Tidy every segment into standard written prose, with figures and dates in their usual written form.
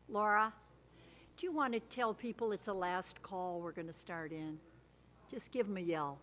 Laura, do you want to tell people it's the last call we're going to start in? Just give them a yell.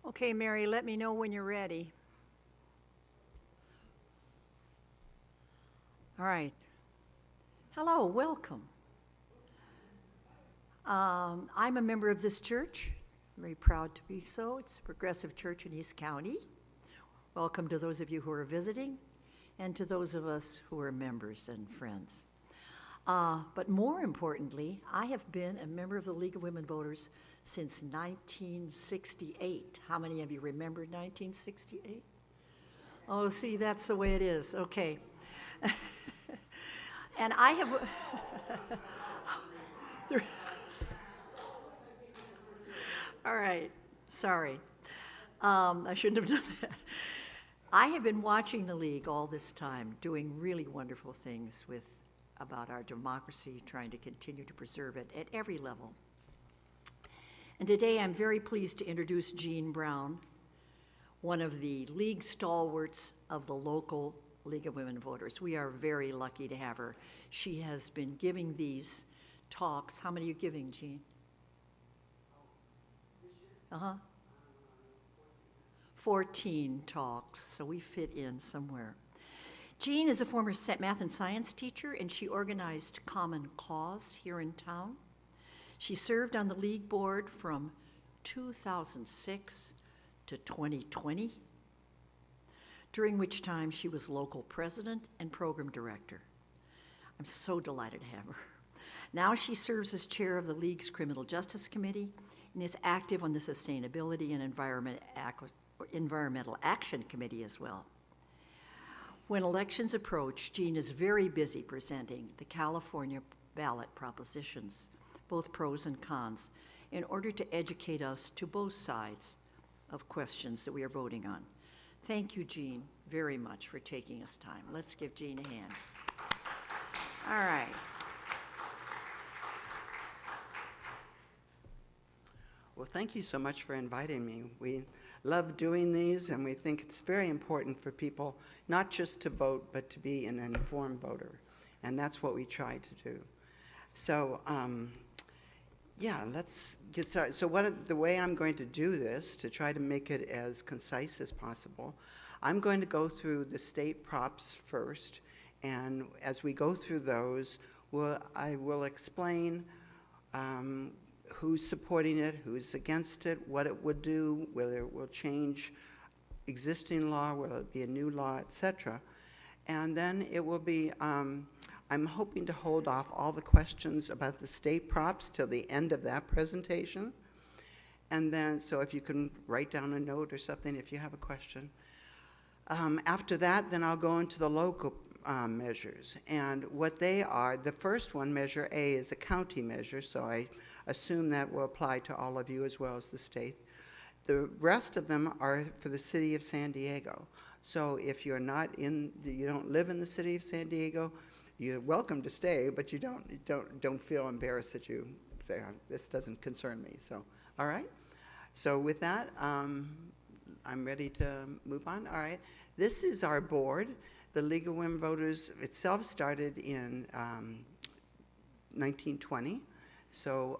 Okay, Mary, let me know when you're ready. All right. Hello, welcome. I'm a member of this church. I'm very proud to be so. It's a progressive church in East County. Welcome to those of you who are visiting and to those of us who are members and friends. But more importantly, I have been a member of the League of Women Voters since 1968. How many of you remember 1968? Oh, see, that's the way it is. Okay. And I have... All right. Sorry. I shouldn't have done that. I have been watching the League all this time, doing really wonderful things about our democracy, trying to continue to preserve it at every level. And today I'm very pleased to introduce Jean Brown, one of the League stalwarts of the local League of Women Voters. We are very lucky to have her. She has been giving these talks. How many are you giving, Jean? Uh-huh. 14 talks, so we fit in somewhere. Jean is a former math and science teacher, and she organized Common Cause here in town. She served on the League board from 2006 to 2020, during which time she was local president and program director. I'm so delighted to have her. Now she serves as chair of the League's Criminal Justice Committee and is active on the Sustainability and Environmental Action Committee as well. When elections approach, Jean is very busy presenting the California ballot propositions, both pros and cons, in order to educate us to both sides of questions that we are voting on. Thank you, Jean, very much for taking us time. Let's give Jean a hand. All right. Well, thank you so much for inviting me. We love doing these, and we think it's very important for people not just to vote, but to be an informed voter. And that's what we try to do. So, yeah, let's get started. So the way I'm going to do this, to try to make it as concise as possible, I'm going to go through the state props first, and as we go through those, I will explain who's supporting it, who's against it, what it would do, whether it will change existing law, will it be a new law, etc. And then it will be, I'm hoping to hold off all the questions about the state props till the end of that presentation. And then, so if you can write down a note or something if you have a question. After that, then I'll go into the local measures. And what they are, the first one, Measure A, is a county measure, so assume that will apply to all of you as well as the state. The rest of them are for the city of San Diego. So if you're not in, you don't live in the city of San Diego, you're welcome to stay, but you don't feel embarrassed that you say, "Oh, this doesn't concern me." So, all right. So with that, I'm ready to move on. All right. This is our board. The League of Women Voters itself started in 1920. So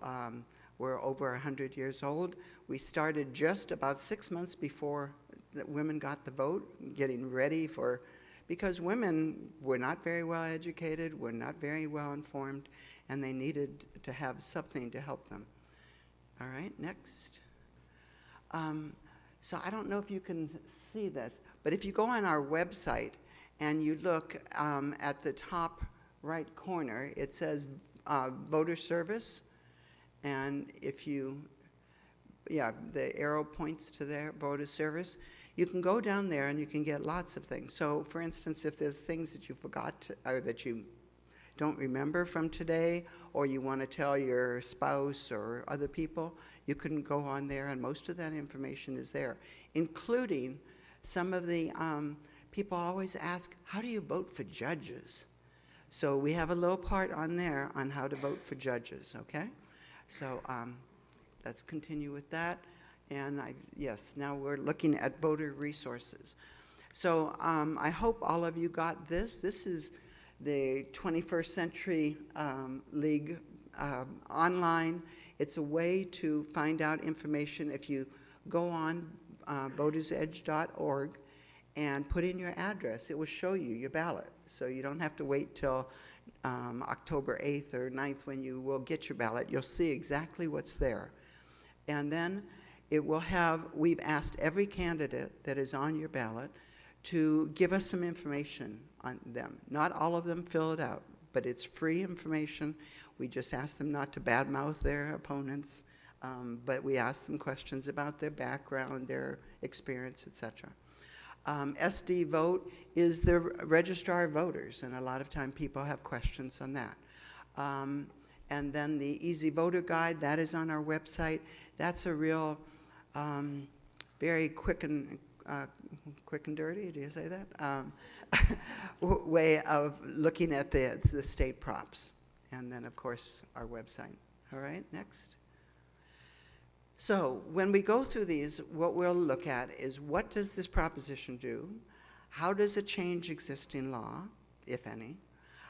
we're over 100 years old. We started just about 6 months before the women got the vote, getting ready for, because women were not very well educated, were not very well informed, and they needed to have something to help them. All right, next. So I don't know if you can see this, but if you go on our website and you look at the top right corner, it says voter service. And if you, the arrow points to their voter service. You can go down there and you can get lots of things. So for instance, if there's things that you forgot or that you don't remember from today, or you want to tell your spouse or other people, you can go on there, and most of that information is there, including some of the people always ask, how do you vote for judges? So we have a little part on there on how to vote for judges, okay? So let's continue with that. And yes, now we're looking at voter resources. So I hope all of you got this. This is the 21st Century League online. It's a way to find out information. If you go on votersedge.org and put in your address, it will show you your ballot. So you don't have to wait till October 8th or 9th when you will get your ballot. You'll see exactly what's there. And then it will have, we've asked every candidate that is on your ballot to give us some information on them. Not all of them fill it out, but it's free information. We just ask them not to badmouth their opponents, but we ask them questions about their background, their experience, etc. SD Vote is the registrar of voters, and a lot of time people have questions on that. And then the Easy Voter Guide, that is on our website. That's a real very quick and dirty, do you say that? Way of looking at the state props. And then, of course, our website. All right, next. So when we go through these, what we'll look at is, what does this proposition do? How does it change existing law, if any?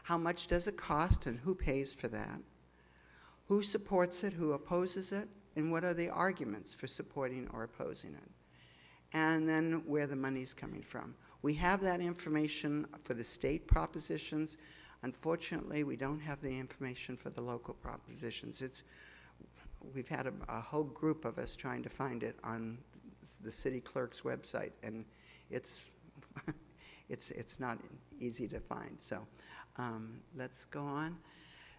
How much does it cost, and who pays for that? Who supports it, who opposes it? And what are the arguments for supporting or opposing it? And then where the money's coming from. We have that information for the state propositions. Unfortunately, we don't have the information for the local propositions. We've had a whole group of us trying to find it on the city clerk's website, and it's not easy to find. So let's go on.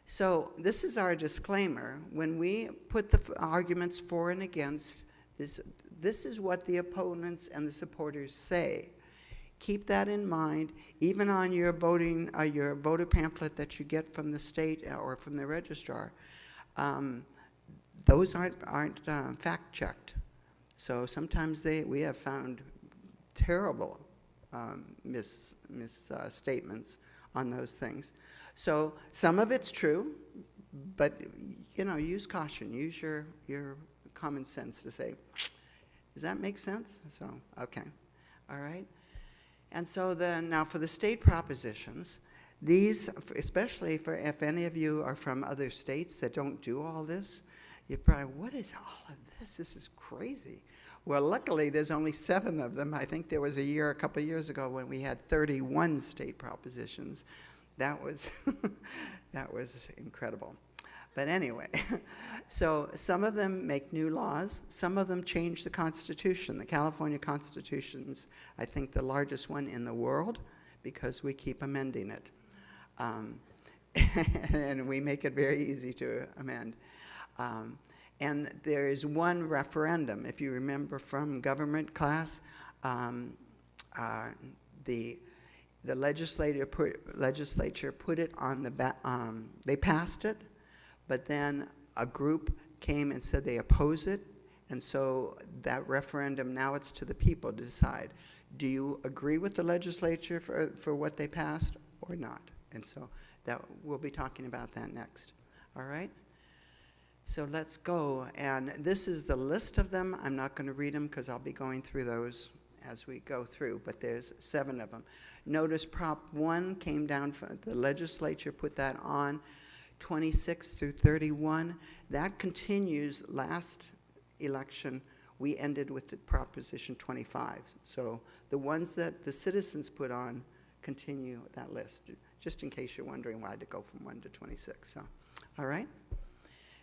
So this is our disclaimer. When we put the arguments for and against, this is what the opponents and the supporters say. Keep that in mind, even on your your voter pamphlet that you get from the state or from the registrar. Those aren't fact-checked. So sometimes we have found terrible misstatements on those things. So some of it's true, but use caution. Use your common sense to say, does that make sense? So, okay, all right. And so then now for the state propositions, these, especially for if any of you are from other states that don't do all this, you're probably, what is all of this? This is crazy. Well, luckily, there's only 7 of them. I think there was a couple of years ago when we had 31 state propositions. That was, that was incredible. But anyway, so some of them make new laws. Some of them change the Constitution. The California Constitution's, I think, the largest one in the world because we keep amending it. And we make it very easy to amend. And there is one referendum. If you remember from government class, the legislature put it on the they passed it, but then a group came and said they oppose it, and so that referendum, now it's to the people to decide, do you agree with the legislature for what they passed or not? And so we'll be talking about that next. All right? So let's go. And this is the list of them. I'm not going to read them because I'll be going through those as we go through, but there's 7 of them. Notice Prop 1 came down from the legislature, put that on 26 through 31. That continues. Last election, we ended with the Proposition 25. So the ones that the citizens put on continue that list, just in case you're wondering why to go from 1 to 26. So, all right?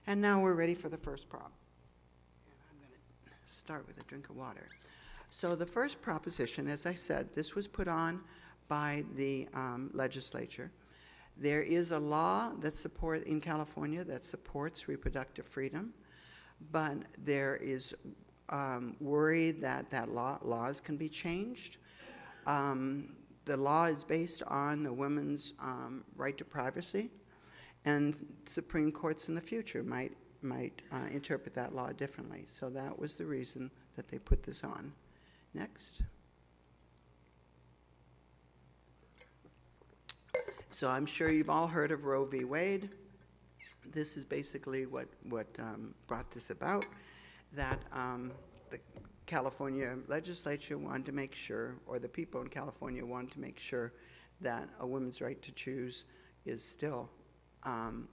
And now we're ready for the first prop. And I'm going to start with a drink of water. So the first proposition, as I said, this was put on by the legislature. There is a law that in California that supports reproductive freedom, but there is worry that laws can be changed. The law is based on the woman's right to privacy, and Supreme Courts in the future might interpret that law differently. So that was the reason that they put this on. Next. So I'm sure you've all heard of Roe v. Wade. This is basically what brought this about, that the California legislature wanted to make sure, or the people in California wanted to make sure, that a woman's right to choose is still,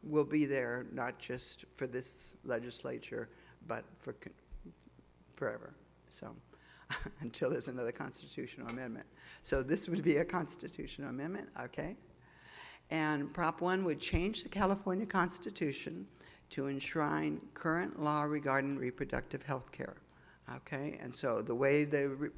will be there, not just for this legislature, but for forever. So until there's another constitutional amendment. So this would be a constitutional amendment, okay? And Prop 1 would change the California Constitution to enshrine current law regarding reproductive health care, okay? And so the way the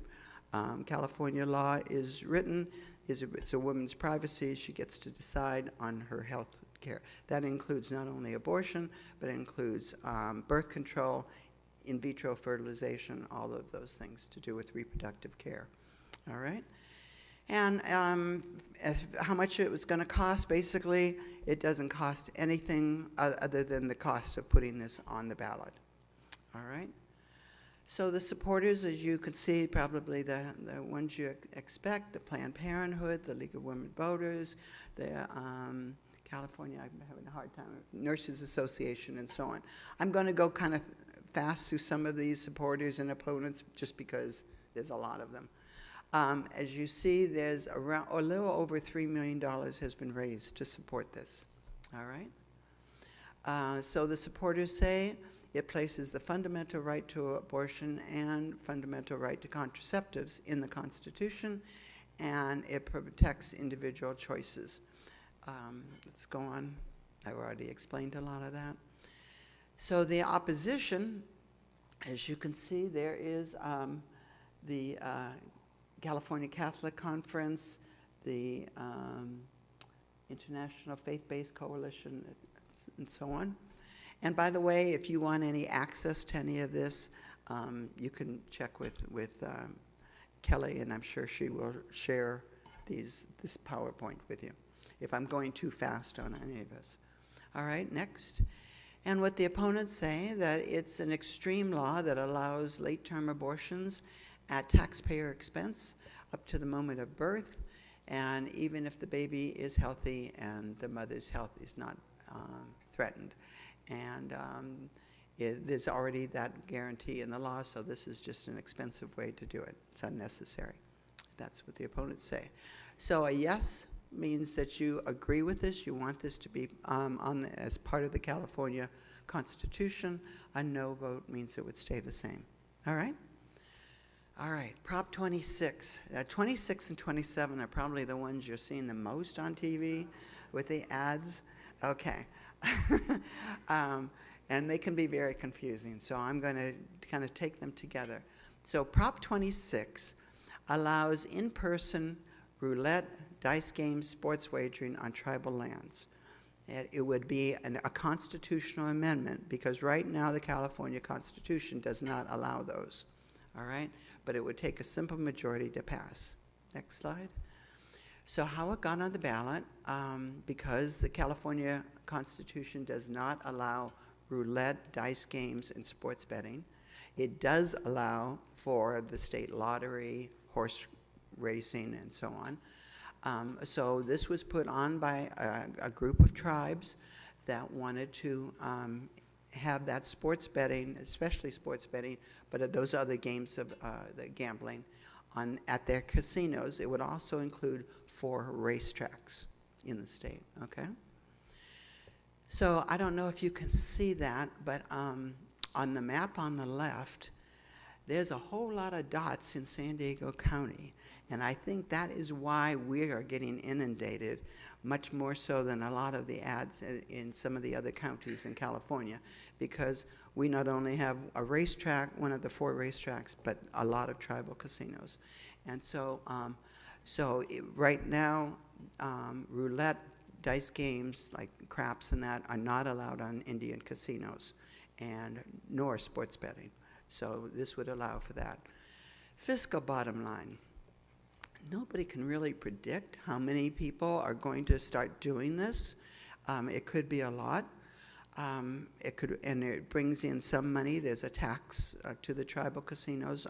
California law is written is it's a woman's privacy. She gets to decide on her health care. That includes not only abortion, but it includes birth control, in vitro fertilization, all of those things to do with reproductive care, all right? And how much it was going to cost, basically, it doesn't cost anything other than the cost of putting this on the ballot. All right? So the supporters, as you can see, probably the ones you expect, the Planned Parenthood, the League of Women Voters, the California, I'm having a hard time, Nurses Association, and so on. I'm going to go kind of fast through some of these supporters and opponents just because there's a lot of them. As you see, there's around a little over $3 million has been raised to support this. All right? So the supporters say it places the fundamental right to abortion and fundamental right to contraceptives in the Constitution, and it protects individual choices. Let's go on. I've already explained a lot of that. So the opposition, as you can see, there is the California Catholic Conference, the International Faith-Based Coalition, and so on. And by the way, if you want any access to any of this, you can check with Kelly, and I'm sure she will share this PowerPoint with you if I'm going too fast on any of this. All right, next. And what the opponents say, that it's an extreme law that allows late-term abortions at taxpayer expense up to the moment of birth, and even if the baby is healthy and the mother's health is not threatened. And there's already that guarantee in the law, so this is just an expensive way to do it. It's unnecessary. That's what the opponents say. So a yes means that you agree with this, you want this to be as part of the California Constitution. A no vote means it would stay the same. All right? All right, Prop 26. 26 and 27 are probably the ones you're seeing the most on TV with the ads. Okay. And they can be very confusing, so I'm going to kind of take them together. So Prop 26 allows in-person roulette, dice games, sports wagering on tribal lands. It would be a constitutional amendment because right now the California Constitution does not allow those, all right? But it would take a simple majority to pass. Next slide. So how it got on the ballot, because the California Constitution does not allow roulette, dice games, and sports betting. It does allow for the state lottery, horse racing, and so on. So this was put on by a group of tribes that wanted to have that sports betting, especially sports betting, but those other games of the gambling at their casinos. It would also include 4 racetracks in the state, okay? So I don't know if you can see that, but on the map on the left, there's a whole lot of dots in San Diego County, and I think that is why we are getting inundated much more so than a lot of the ads in some of the other counties in California, because we not only have a racetrack, one of the 4 racetracks, but a lot of tribal casinos. And so, right now, roulette, dice games like craps and that are not allowed on Indian casinos, and nor sports betting. So this would allow for that. Fiscal bottom line. Nobody can really predict how many people are going to start doing this. It could be a lot. And it brings in some money. There's a tax to the tribal casinos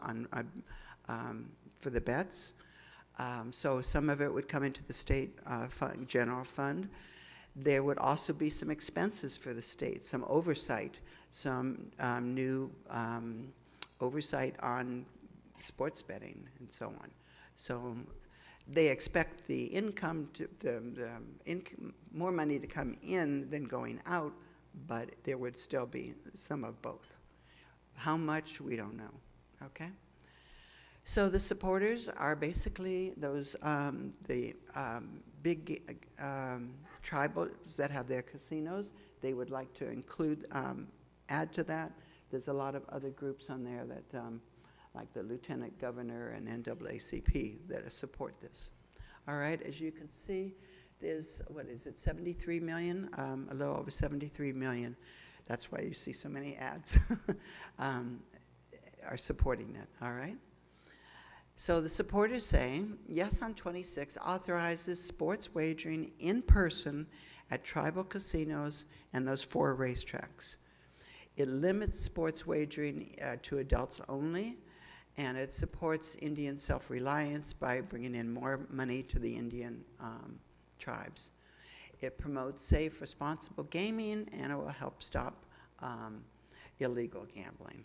for the bets. So some of it would come into the state general fund. There would also be some expenses for the state, some oversight, some new oversight on sports betting and so on. So they expect the income more money to come in than going out, but there would still be some of both. How much, we don't know, okay? So the supporters are basically those, big tribals that have their casinos. They would like to include, add to that. There's a lot of other groups on there that, like the Lieutenant Governor and NAACP that support this. All right, as you can see, there's, 73 million? A little over 73 million. That's why you see so many ads are supporting it, all right? So the supporters say, yes on 26 authorizes sports wagering in person at tribal casinos and those 4 racetracks. It limits sports wagering to adults only, and it supports Indian self-reliance by bringing in more money to the Indian tribes. It promotes safe, responsible gaming, and it will help stop illegal gambling.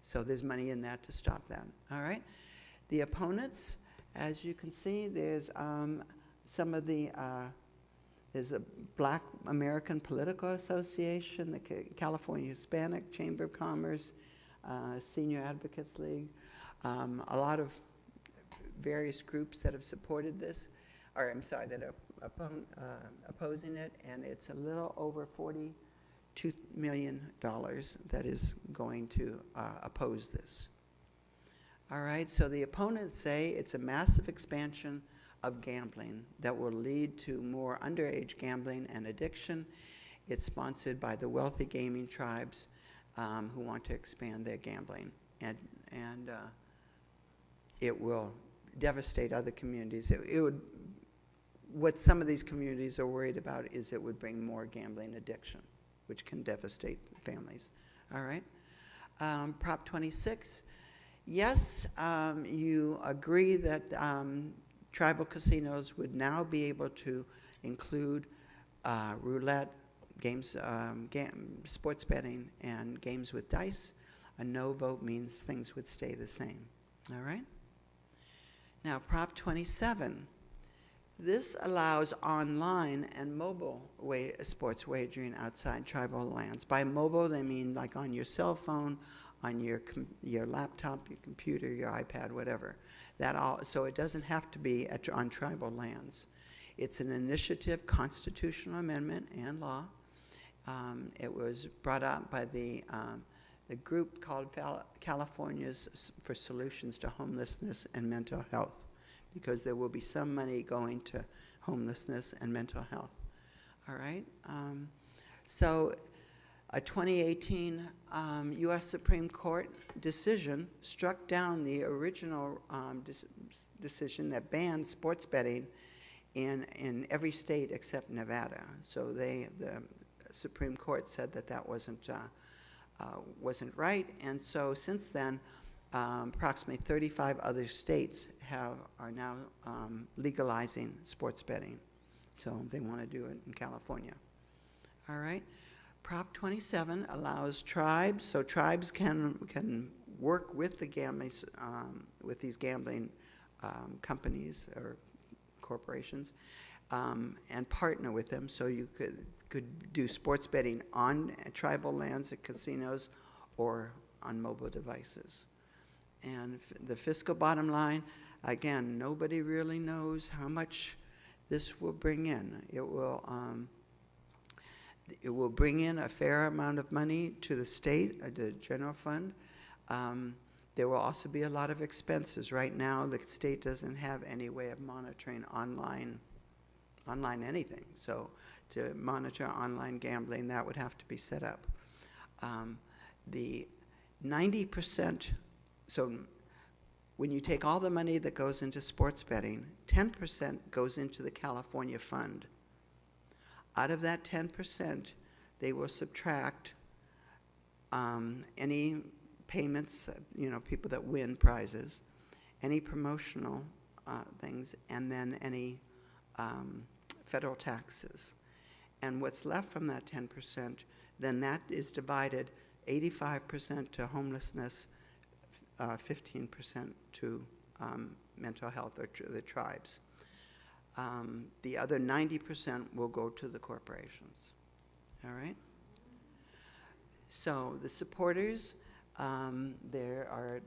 So there's money in that to stop that, all right? The opponents, as you can see, there's some of the, there's a Black American Political Association, the California Hispanic Chamber of Commerce, Senior Advocates League, a lot of various groups that have supported this, or I'm sorry, that are opposing it, and it's a little over $42 million that is going to oppose this. All right, so the opponents say it's a massive expansion of gambling that will lead to more underage gambling and addiction. It's sponsored by the wealthy gaming tribes who want to expand their gambling. And it will devastate other communities. What some of these communities are worried about is it would bring more gambling addiction, which can devastate families. All right, Prop 26. Yes, you agree that tribal casinos would now be able to include roulette, games, sports betting, and games with dice. A no vote means things would stay the same. All right? Now, Prop 27. This allows online and mobile sports wagering outside tribal lands. By mobile, they mean like on your cell phone, on your laptop, your computer, your iPad, whatever. So it doesn't have to be on tribal lands. It's an initiative, constitutional amendment, and law. It was brought up by the group called Californians for Solutions to Homelessness and Mental Health, because there will be some money going to homelessness and mental health. All right? So a 2018 U.S. Supreme Court decision struck down the original decision that banned sports betting in every state except Nevada. So the Supreme Court said that that wasn't right. And so since then, approximately 35 other states are now legalizing sports betting. So they want to do it in California. All right. Prop 27 allows tribes, so tribes can work with the gambling, with these gambling companies or corporations, and partner with them. So you could do sports betting on tribal lands at casinos or on mobile devices. And the fiscal bottom line, again, nobody really knows how much this will bring in. It will bring in a fair amount of money to the state, or the general fund. There will also be a lot of expenses. Right now, the state doesn't have any way of monitoring online anything. So to monitor online gambling, that would have to be set up. The 90%, so when you take all the money that goes into sports betting, 10% goes into the California fund. Out of that 10%, they will subtract any payments, people that win prizes, any promotional things, and then any federal taxes. And what's left from that 10%, then that is divided 85% to homelessness, 15% to mental health or the tribes. The other 90% will go to the corporations. All right? So the supporters, there are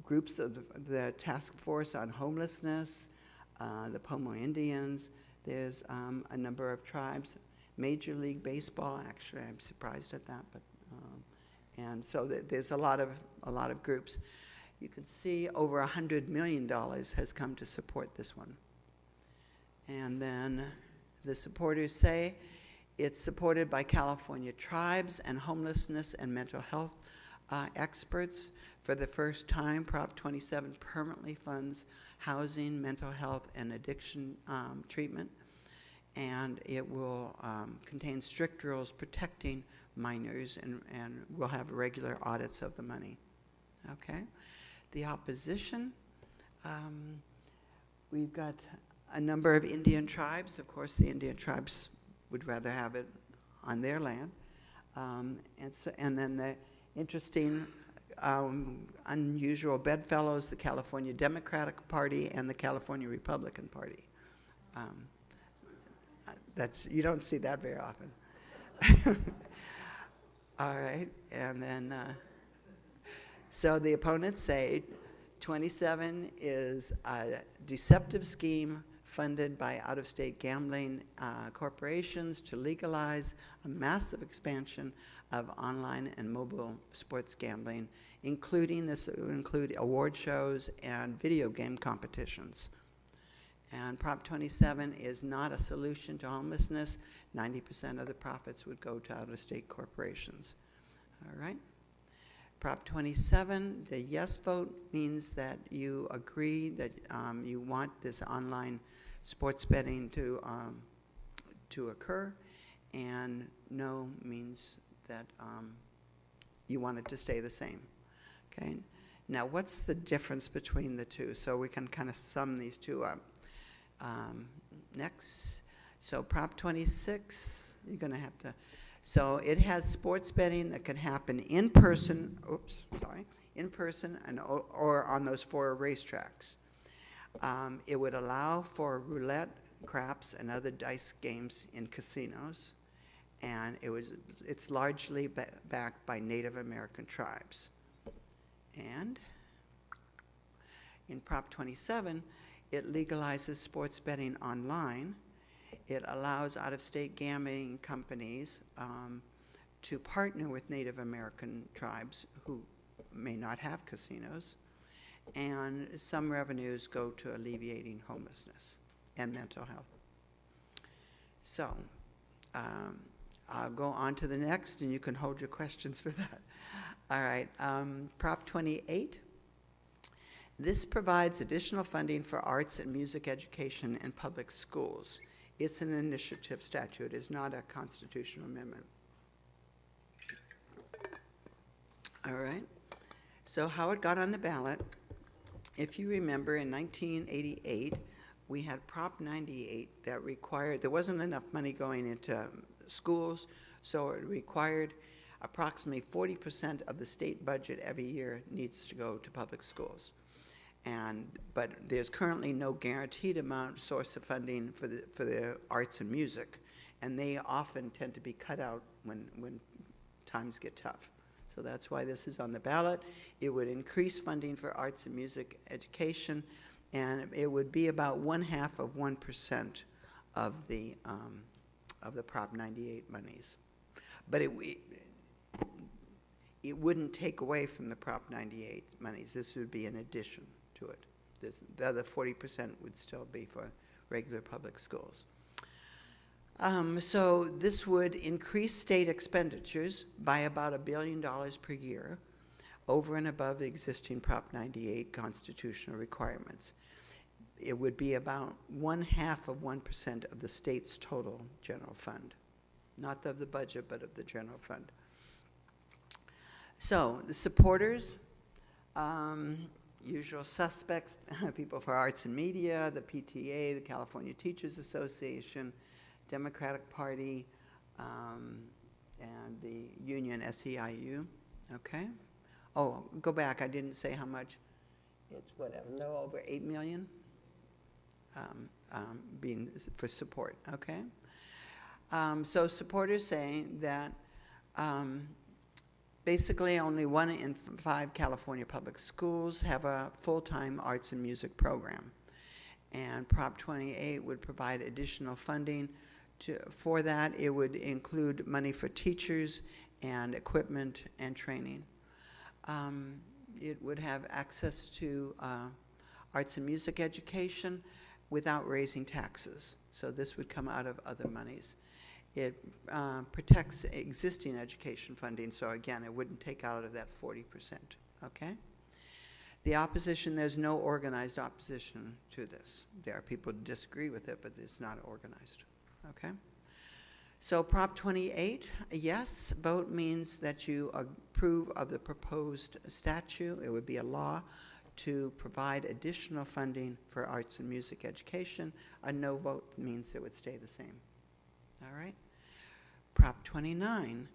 groups of the Task Force on Homelessness, the Pomo Indians. There's a number of tribes. Major League Baseball, actually, I'm surprised at that, but and so there's a lot of groups. You can see over $100 million has come to support this one. And then the supporters say it's supported by California tribes and homelessness and mental health experts. For the first time, Prop 27 permanently funds housing, mental health, and addiction treatment. And it will contain strict rules protecting minors, and we'll have regular audits of the money. Okay? The opposition, we've got a number of Indian tribes. Of course, the Indian tribes would rather have it on their land. And then the interesting, unusual bedfellows, the California Democratic Party and the California Republican Party. You don't see that very often. All right, and then, so the opponents say 27 is a deceptive scheme funded by out-of-state gambling corporations to legalize a massive expansion of online and mobile sports gambling, including award shows and video game competitions. And Prop 27 is not a solution to homelessness. 90% of the profits would go to out-of-state corporations. All right? Prop 27, the yes vote means that you agree that you want this online sports betting to occur, and no means that you want it to stay the same. Okay? Now, what's the difference between the two? So we can kind of sum these two up. Next, so Prop 26, you're going to have to, so it has sports betting that can happen in person, in person and or on those 4 racetracks. It would allow for roulette, craps, and other dice games in casinos, and it's largely backed by Native American tribes. And in Prop 27, it legalizes sports betting online. It allows out-of-state gambling companies to partner with Native American tribes who may not have casinos, and some revenues go to alleviating homelessness and mental health. So I'll go on to the next, and you can hold your questions for that. All right, Prop 28. This provides additional funding for arts and music education in public schools. It's an initiative statute. It's not a constitutional amendment. All right. So how it got on the ballot, if you remember, in 1988, we had Prop 98 that required, there wasn't enough money going into schools, so it required approximately 40% of the state budget every year needs to go to public schools. But there's currently no guaranteed source of funding for the arts and music, and they often tend to be cut out when times get tough. So that's why this is on the ballot. It would increase funding for arts and music education, and it would be about 0.5% of the Prop 98 monies. But it wouldn't take away from the Prop 98 monies. This would be an addition to it. The other 40% would still be for regular public schools. So this would increase state expenditures by about $1 billion per year over and above the existing Prop 98 constitutional requirements. It would be about 0.5% of the state's total general fund. Not of the budget, but of the general fund. So the supporters, usual suspects, people for arts and media, the PTA, the California Teachers Association, Democratic Party, and the union SEIU, okay? Oh, go back, I didn't say how much. It's whatever, no, over 8 million being for support, okay? So supporters saying that basically only 1 in 5 California public schools have a full-time arts and music program. And Prop 28 would provide additional funding for that. It would include money for teachers and equipment and training. It would have access to arts and music education without raising taxes. So this would come out of other monies. It protects existing education funding, so again, it wouldn't take out of that 40%, okay? The opposition, there's no organized opposition to this. There are people who disagree with it, but it's not organized, okay? So Prop 28, a yes vote means that you approve of the proposed statute. It would be a law to provide additional funding for arts and music education. A no vote means it would stay the same, all right? Prop 29,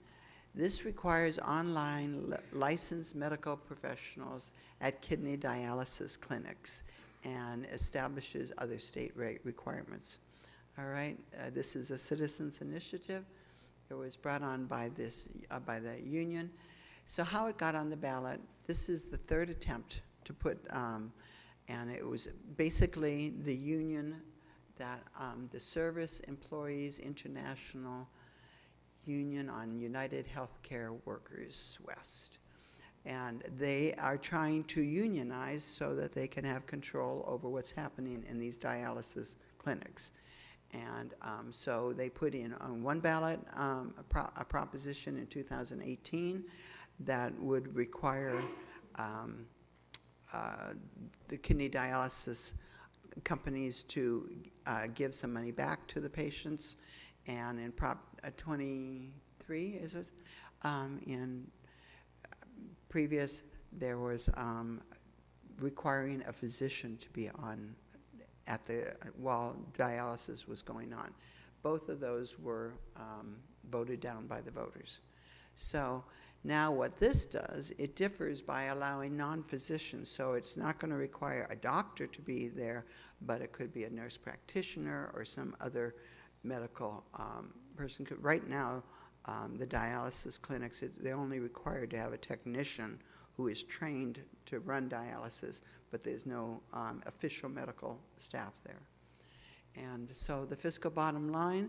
this requires online licensed medical professionals at kidney dialysis clinics and establishes other state requirements. All right, this is a citizens initiative. It was brought on by the union. So how it got on the ballot, this is the third attempt to put, and it was basically the union that the Service Employees International Union on United Healthcare Workers West. And they are trying to unionize so that they can have control over what's happening in these dialysis clinics. And so they put in on one ballot a proposition in 2018 that would require the kidney dialysis companies to give some money back to the patients. And in Prop 23, is it? In previous, there was requiring a physician to be on while dialysis was going on. Both of those were voted down by the voters. So now what this does, it differs by allowing non-physicians. So it's not going to require a doctor to be there, but it could be a nurse practitioner or some other medical person. Right now, the dialysis clinics, they're only required to have a technician who is trained to run dialysis, but there's no official medical staff there. And so the fiscal bottom line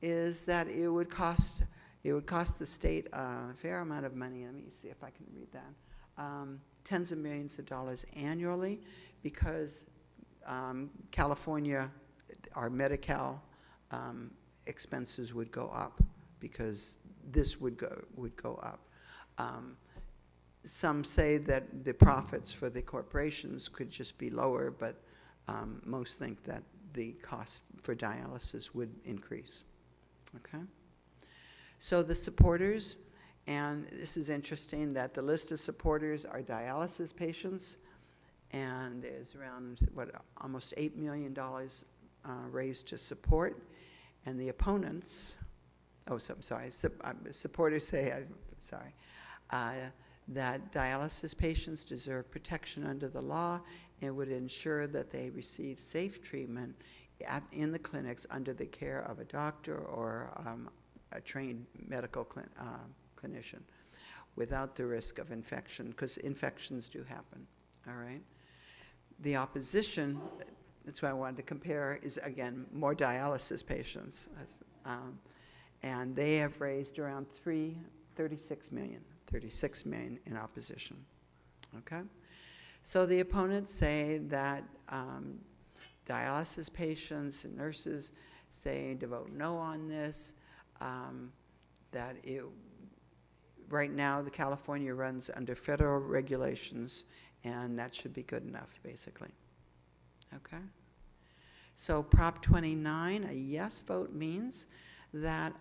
is that it would cost the state a fair amount of money. Let me see if I can read that. Tens of millions of dollars annually, because California, our Medi-Cal expenses would go up because this would go up. Some say that the profits for the corporations could just be lower, but most think that the cost for dialysis would increase. Okay? So the supporters, and this is interesting that the list of supporters are dialysis patients, and there's around, almost $8 million raised to support, and the opponents, supporters say, that dialysis patients deserve protection under the law and would ensure that they receive safe treatment in the clinics under the care of a doctor or a trained medical clinician without the risk of infection, because infections do happen, all right? The opposition, that's why I wanted to compare, is again, more dialysis patients. And they have raised around 36 million in opposition, okay? So the opponents say that dialysis patients and nurses say to vote no on this, that right now the California runs under federal regulations, and that should be good enough, basically. Okay? So Prop 29, a yes vote means that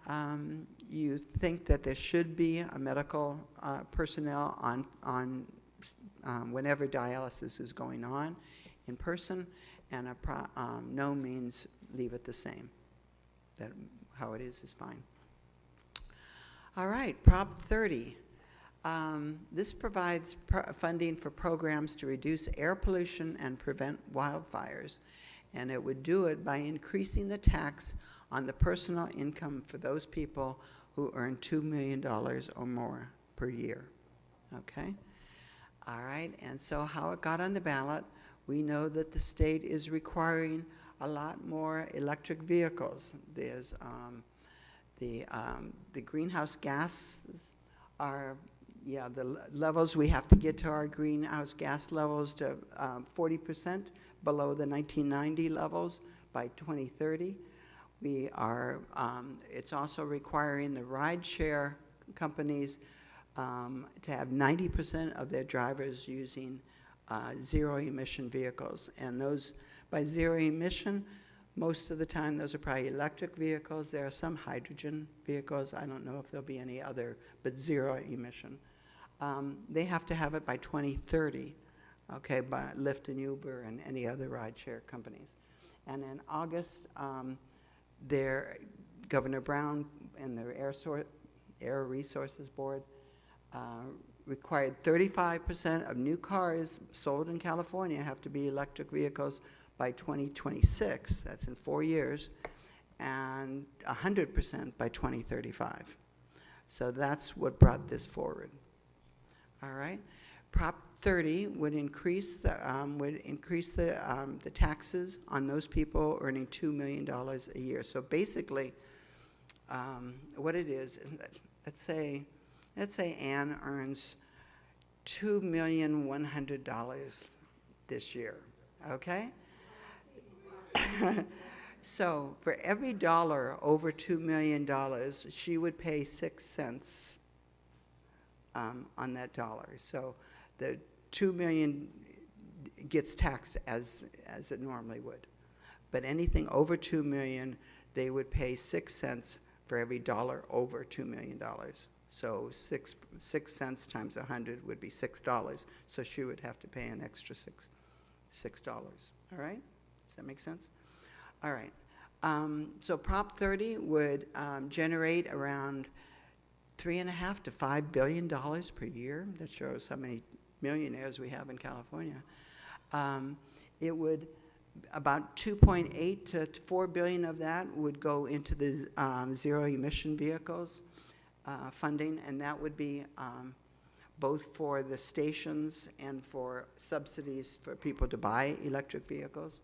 you think that there should be a medical personnel on whenever dialysis is going on in person, and a no means leave it the same. That how it is fine. All right, Prop 30. This provides funding for programs to reduce air pollution and prevent wildfires, and it would do it by increasing the tax on the personal income for those people who earn $2 million or more per year, okay? All right, and so how it got on the ballot, we know that the state is requiring a lot more electric vehicles. There's the greenhouse gases are, the levels we have to get to our greenhouse gas levels to 40% below the 1990 levels by 2030. We are, it's also requiring the rideshare companies to have 90% of their drivers using zero-emission vehicles. And those, by zero emission, most of the time those are probably electric vehicles. There are some hydrogen vehicles. I don't know if there'll be any other, but zero emission. They have to have it by 2030, okay, by Lyft and Uber and any other rideshare companies. And in August, Governor Brown and their Air Resources Board required 35% of new cars sold in California have to be electric vehicles by 2026, that's in 4 years, and 100% by 2035. So that's what brought this forward. All right, Prop 30 would increase the taxes on those people earning $2 million a year. So basically, what it is, let's say Ann earns $2,100,000 this year. Okay. So for every dollar over $2 million, she would pay 6 cents on that dollar. So the $2 million gets taxed as it normally would. But anything over $2 million, they would pay 6 cents for every dollar over $2 million. So 6 cents times 100 would be $6. So she would have to pay an extra $6. All right? Does that make sense? All right. So Prop 30 would generate around $3.5 to $5 billion per year. That shows how many millionaires we have in California. It would, about 2.8 to 4 billion of that would go into the zero emission vehicles funding, and that would be both for the stations and for subsidies for people to buy electric vehicles.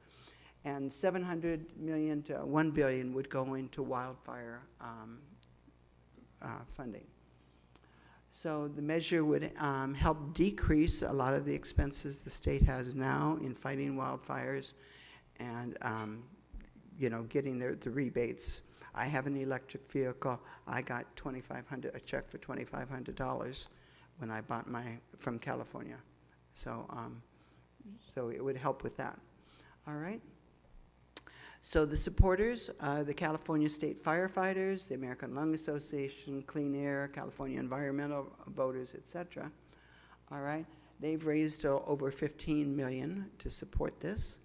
And 700 million to 1 billion would go into wildfire funding. So the measure would help decrease a lot of the expenses the state has now in fighting wildfires and getting the rebates. I have an electric vehicle. I got a check for $2,500 when I bought from California. So, so it would help with that. All right. So the supporters, the California State Firefighters, the American Lung Association, Clean Air, California Environmental Voters, etc. All right, they've raised over $15 million to support this.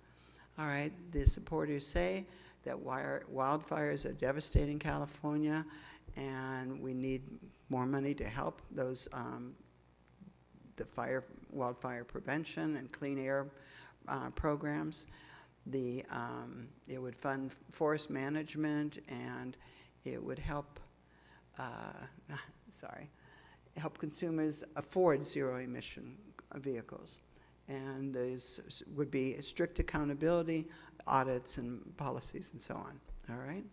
All right, the supporters say that wildfires are devastating California, and we need more money to help those the wildfire prevention and clean air programs. It would fund forest management, and it would help help consumers afford zero-emission vehicles. And there would be strict accountability, audits, and policies, and so on. All right?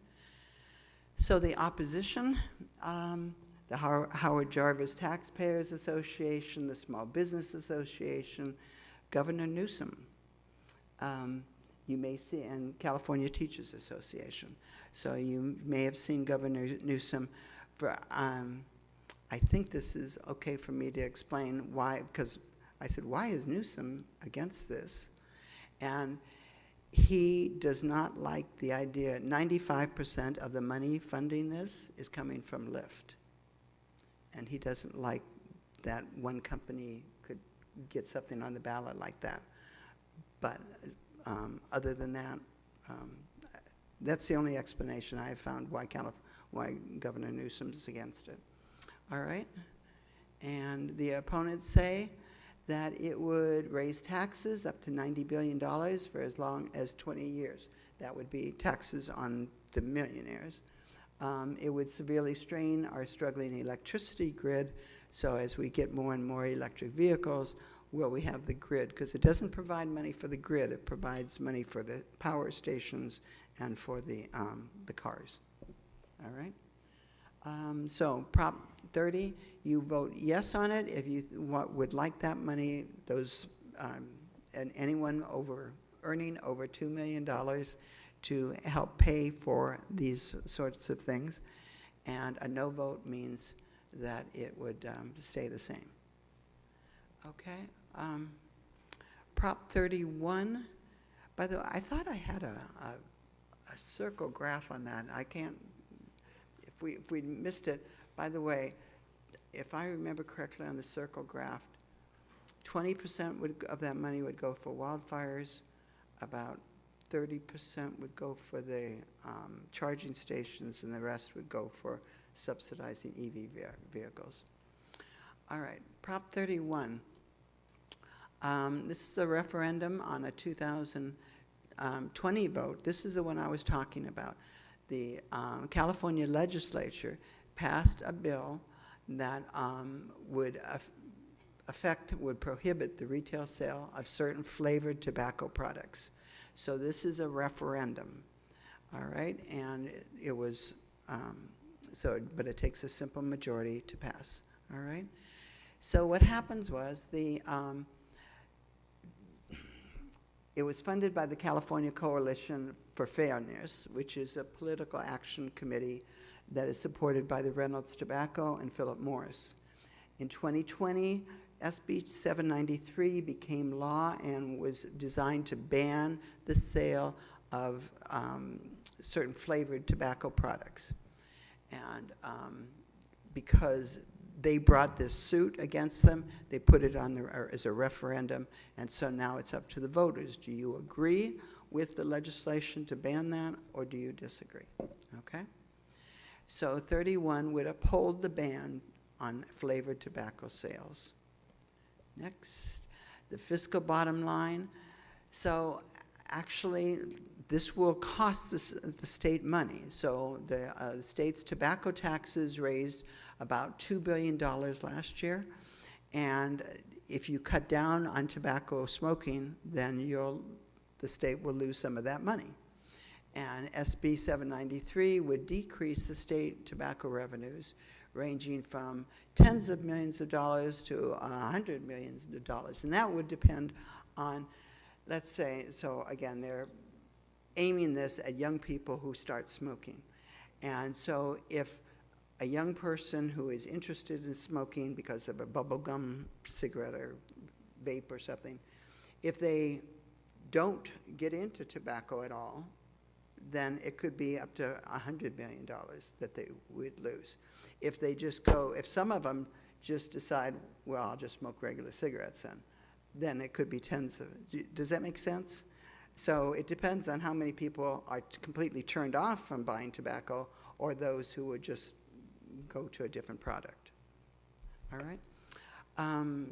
So the opposition, the Howard Jarvis Taxpayers Association, the Small Business Association, Governor Newsom, you may see, and California Teachers Association. So you may have seen Governor Newsom for, I think this is okay for me to explain why, because I said, why is Newsom against this? And he does not like the idea, 95% of the money funding this is coming from Lyft. And he doesn't like that one company could get something on the ballot like that. But other than that, that's the only explanation I have found why Governor Newsom is against it. All right? And the opponents say that it would raise taxes up to $90 billion for as long as 20 years. That would be taxes on the millionaires. It would severely strain our struggling electricity grid, so as we get more and more electric vehicles, will we have the grid? Because it doesn't provide money for the grid, it provides money for the power stations and for the cars. All right? So Prop 30, you vote yes on it if you would like that money, those, and anyone earning over $2 million to help pay for these sorts of things. And a no vote means that it would stay the same. Okay. Prop 31, by the way, I thought I had a circle graph on that. I can't, if we missed it, by the way, if I remember correctly on the circle graph, 20% of that money would go for wildfires, about 30% would go for the charging stations, and the rest would go for subsidizing EV vehicles. All right, Prop 31. This is a referendum on a 2020 vote. This is the one I was talking about. The California legislature passed a bill that would prohibit the retail sale of certain flavored tobacco products. So this is a referendum, all right? And it was, but it takes a simple majority to pass, all right? So what happens was it was funded by the California Coalition for Fairness, which is a political action committee that is supported by the Reynolds Tobacco and Philip Morris. In 2020, SB 793 became law and was designed to ban the sale of certain flavored tobacco products. And because they brought this suit against them, they put it on as a referendum, and so now it's up to the voters. Do you agree with the legislation to ban that, or do you disagree? Okay? So 31 would uphold the ban on flavored tobacco sales. Next, the fiscal bottom line. So actually, this will cost the state money. So the state's tobacco taxes raised about $2 billion last year. And if you cut down on tobacco smoking, then the state will lose some of that money. And SB 793 would decrease the state tobacco revenues, ranging from tens of millions of dollars to $100 million. And that would depend on, let's say, so again, they're aiming this at young people who start smoking. And so if a young person who is interested in smoking because of a bubblegum cigarette or vape or something, if they don't get into tobacco at all, then it could be up to $100 million that they would lose. If they just go, if some of them just decide, well, I'll just smoke regular cigarettes then it could be tens of, does that make sense? So it depends on how many people are completely turned off from buying tobacco or those who would just go to a different product. All right?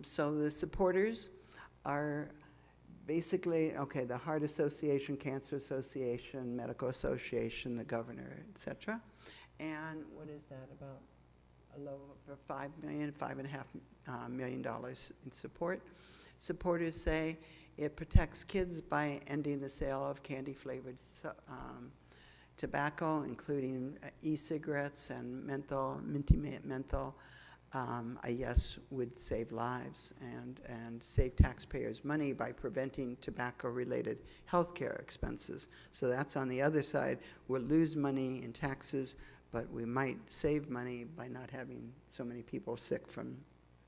So the supporters are basically, okay, the Heart Association, Cancer Association, Medical Association, the governor, etc. And what is that, about a little over $5.5 million in support. Supporters say it protects kids by ending the sale of candy-flavored tobacco, including e-cigarettes and menthol, minty menthol. A yes would save lives and save taxpayers money by preventing tobacco-related healthcare expenses. So that's on the other side. We'll lose money in taxes, but we might save money by not having so many people sick from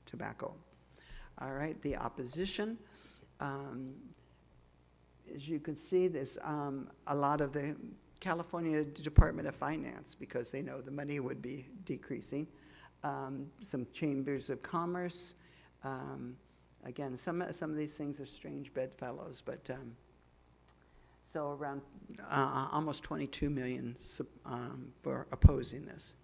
tobacco. All right, the opposition. As you can see, there's a lot of the California Department of Finance, because they know the money would be decreasing. Some chambers of commerce. Again, some of these things are strange bedfellows, but so around almost 22 million for opposing this.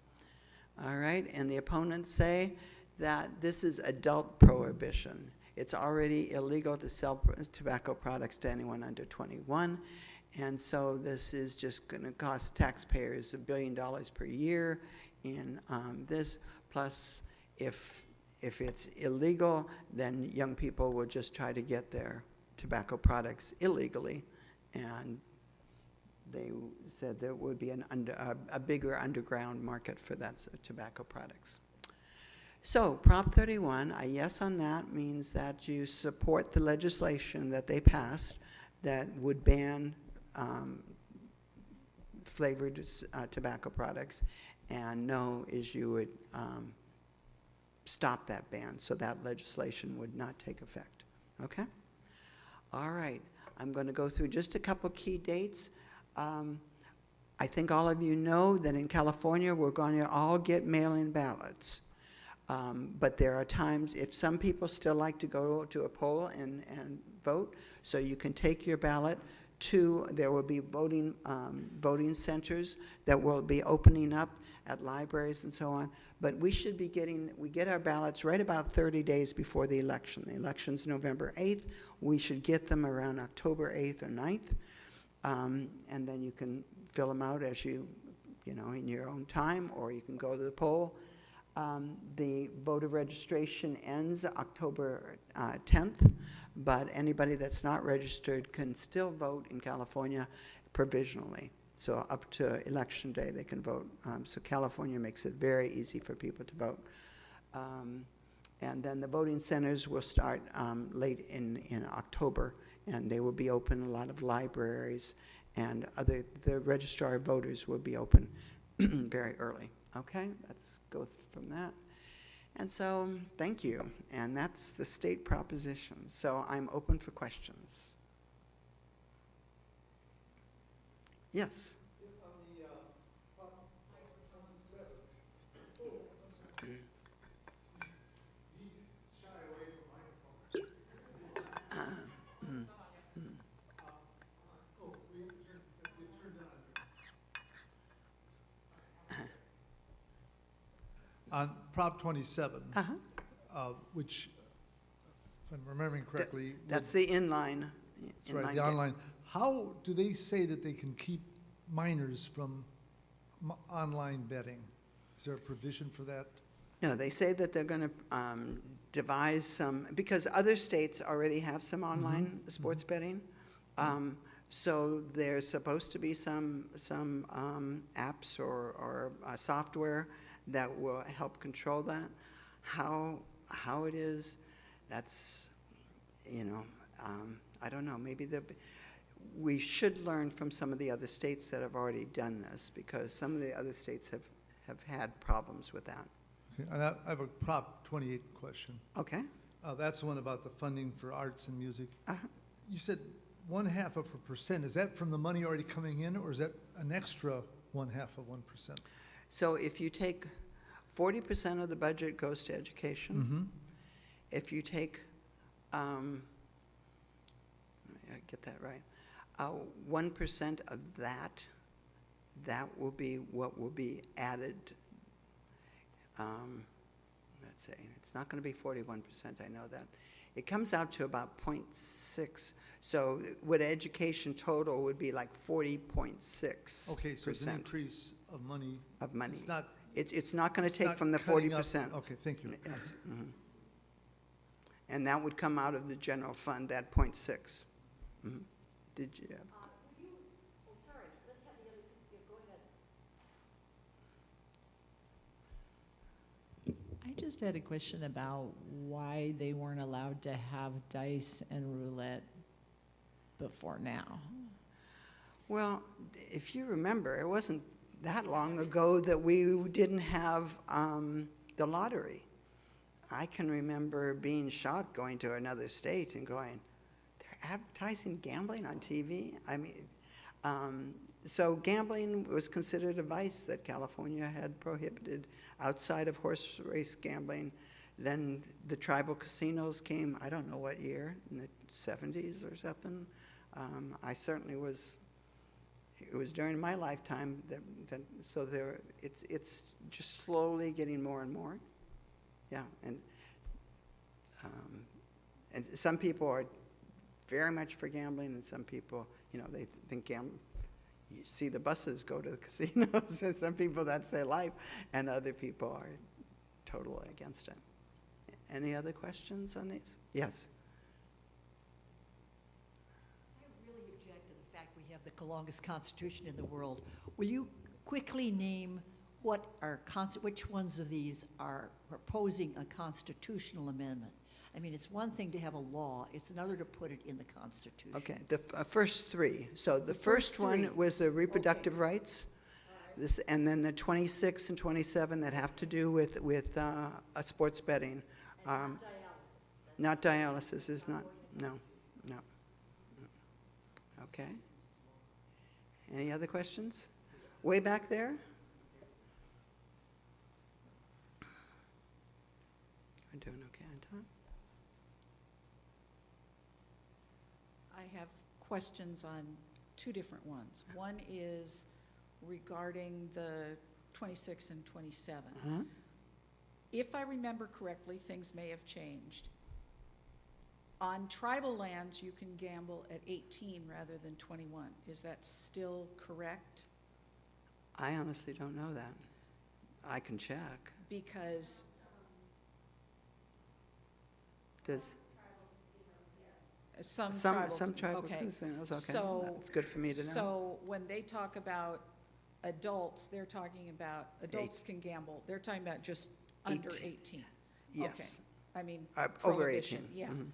All right, and the opponents say that this is adult prohibition. It's already illegal to sell tobacco products to anyone under 21, and so this is just going to cost taxpayers $1 billion per year in this. Plus, if it's illegal, then young people will just try to get their tobacco products illegally, and they said there would be a bigger underground market for that tobacco products. So Prop 31, a yes on that means that you support the legislation that they passed that would ban flavored tobacco products, and no is you would stop that ban, so that legislation would not take effect. Okay? All right. I'm going to go through just a couple key dates. I think all of you know that in California we're going to all get mail-in ballots. But there are times if some people still like to go to a poll and vote, so you can take your ballot to, there will be voting centers that will be opening up at libraries and so on. But we should be we get our ballots right about 30 days before the election. The election's November 8th. We should get them around October 8th or 9th. And then you can fill them out as you know, in your own time, or you can go to the poll. The voter registration ends October 10th, but anybody that's not registered can still vote in California provisionally. So up to election day they can vote. So California makes it very easy for people to vote. And then the voting centers will start late in October, and they will be open. A lot of libraries and the registrar of voters will be open very early. Okay, let's go from that. And so, thank you. And that's the state proposition. So I'm open for questions. Yes? On the Prop 27, please shy away from microphones. We turned on Prop 27, which, if I'm remembering correctly, That's the inline. that's right, the online. How do they say that they can keep minors from online betting? Is there a provision for that? No, they say that they're going to devise some, because other states already have some online sports betting. So there's supposed to be some apps or software that will help control that. How it is, that's, you know, I don't know. Maybe we should learn from some of the other states that have already done this, because some of the other states have had problems with that. Okay, and I have a Prop 28 question. Okay. That's the one about the funding for arts and music. You said 0.5%, is that from the money already coming in, or is that an extra 0.5%? So if you take 40% of the budget goes to education. Mm-hmm. If you take, I get that right, 1% of that will be what will be added. Let's say, it's not going to be 41%, I know that. It comes out to about 0.6. So what education total would be like 40.6%. Okay, so it's an increase of money. Of money. It's not. It's not going to It's take not from the cutting up- 40%. Okay, thank you. Yes. Mhm. And that would come out of the general fund, that 0.6. Mhm. Did you? Sorry, let's have the other, go ahead. I just had a question about why they weren't allowed to have dice and roulette before now. Well, if you remember, it wasn't that long ago that we didn't have the lottery. I can remember being shocked going to another state and going, they're advertising gambling on TV? I mean, so gambling was considered a vice that California had prohibited outside of horse race gambling. Then the tribal casinos came, I don't know what year, in the 70s or something. I certainly was, it was during my lifetime that so there, it's just slowly getting more and more. Yeah, and some people are very much for gambling, and some people, you know, they think you see the buses go to the casinos, and some people that's their life, and other people are totally against it. Any other questions on these? Yes. I really object to the fact we have the longest constitution in the world. Will you quickly name which ones of these are proposing a constitutional amendment? I mean, it's one thing to have a law, it's another to put it in the Constitution. Okay, the first three. So the first one three. was the reproductive rights. This, and then the 26 and 27 that have to do with sports betting. And Not dialysis is not, no. Okay. Any other questions? Way back there? We're doing okay on time? I have questions on two different ones. One is regarding the 26 and 27. Uh-huh. If I remember correctly, things may have changed. On tribal lands, you can gamble at 18 rather than 21. Is that still correct? I honestly don't know that. I can check. Because Does some tribal okay. casinos, okay. So- It's good for me to know. So when they talk about adults, they're talking about, adults can gamble. They're talking about just under 18. Yes. Okay. I mean, Over 18. prohibition, yeah. Mhm.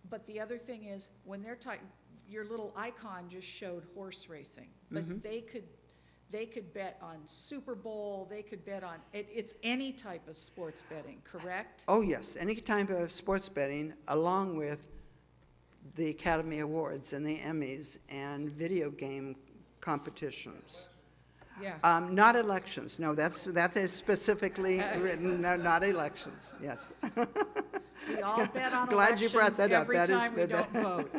But the other thing is, when they're talking, your little icon just showed horse racing, but Mhm. they could bet on Super Bowl, they could bet on, it's any type of sports betting, correct? Oh, yes, any type of sports betting, along with the Academy Awards and the Emmys and video game competitions. Yeah. Not elections, no, that is specifically written, no, not elections, yes. We all bet on Glad you brought elections that up. every That is time we good. don't vote.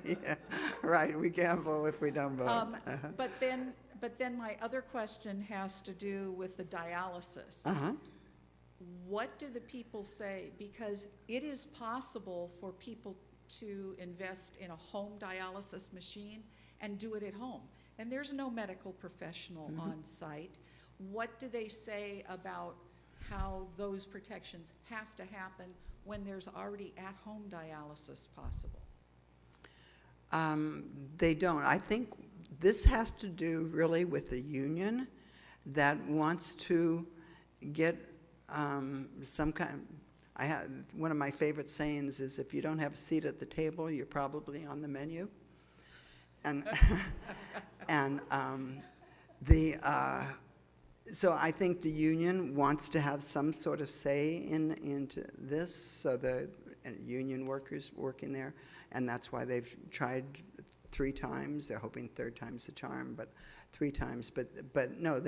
Yeah, right, we gamble if we don't vote. Uh-huh. But then my other question has to do with the dialysis. Uh-huh. What do the people say? Because it is possible for people to invest in a home dialysis machine and do it at home. And there's no medical professional on site. What do they say about how those protections have to happen when there's already at-home dialysis possible? They don't. I think this has to do really with the union that wants to get some kind. One of my favorite sayings is, if you don't have a seat at the table, you're probably on the menu. And so I think the union wants to have some sort of say into this, so the union workers working there, and that's why they've tried 3 times. They're hoping third time's the charm, but 3 times. But no,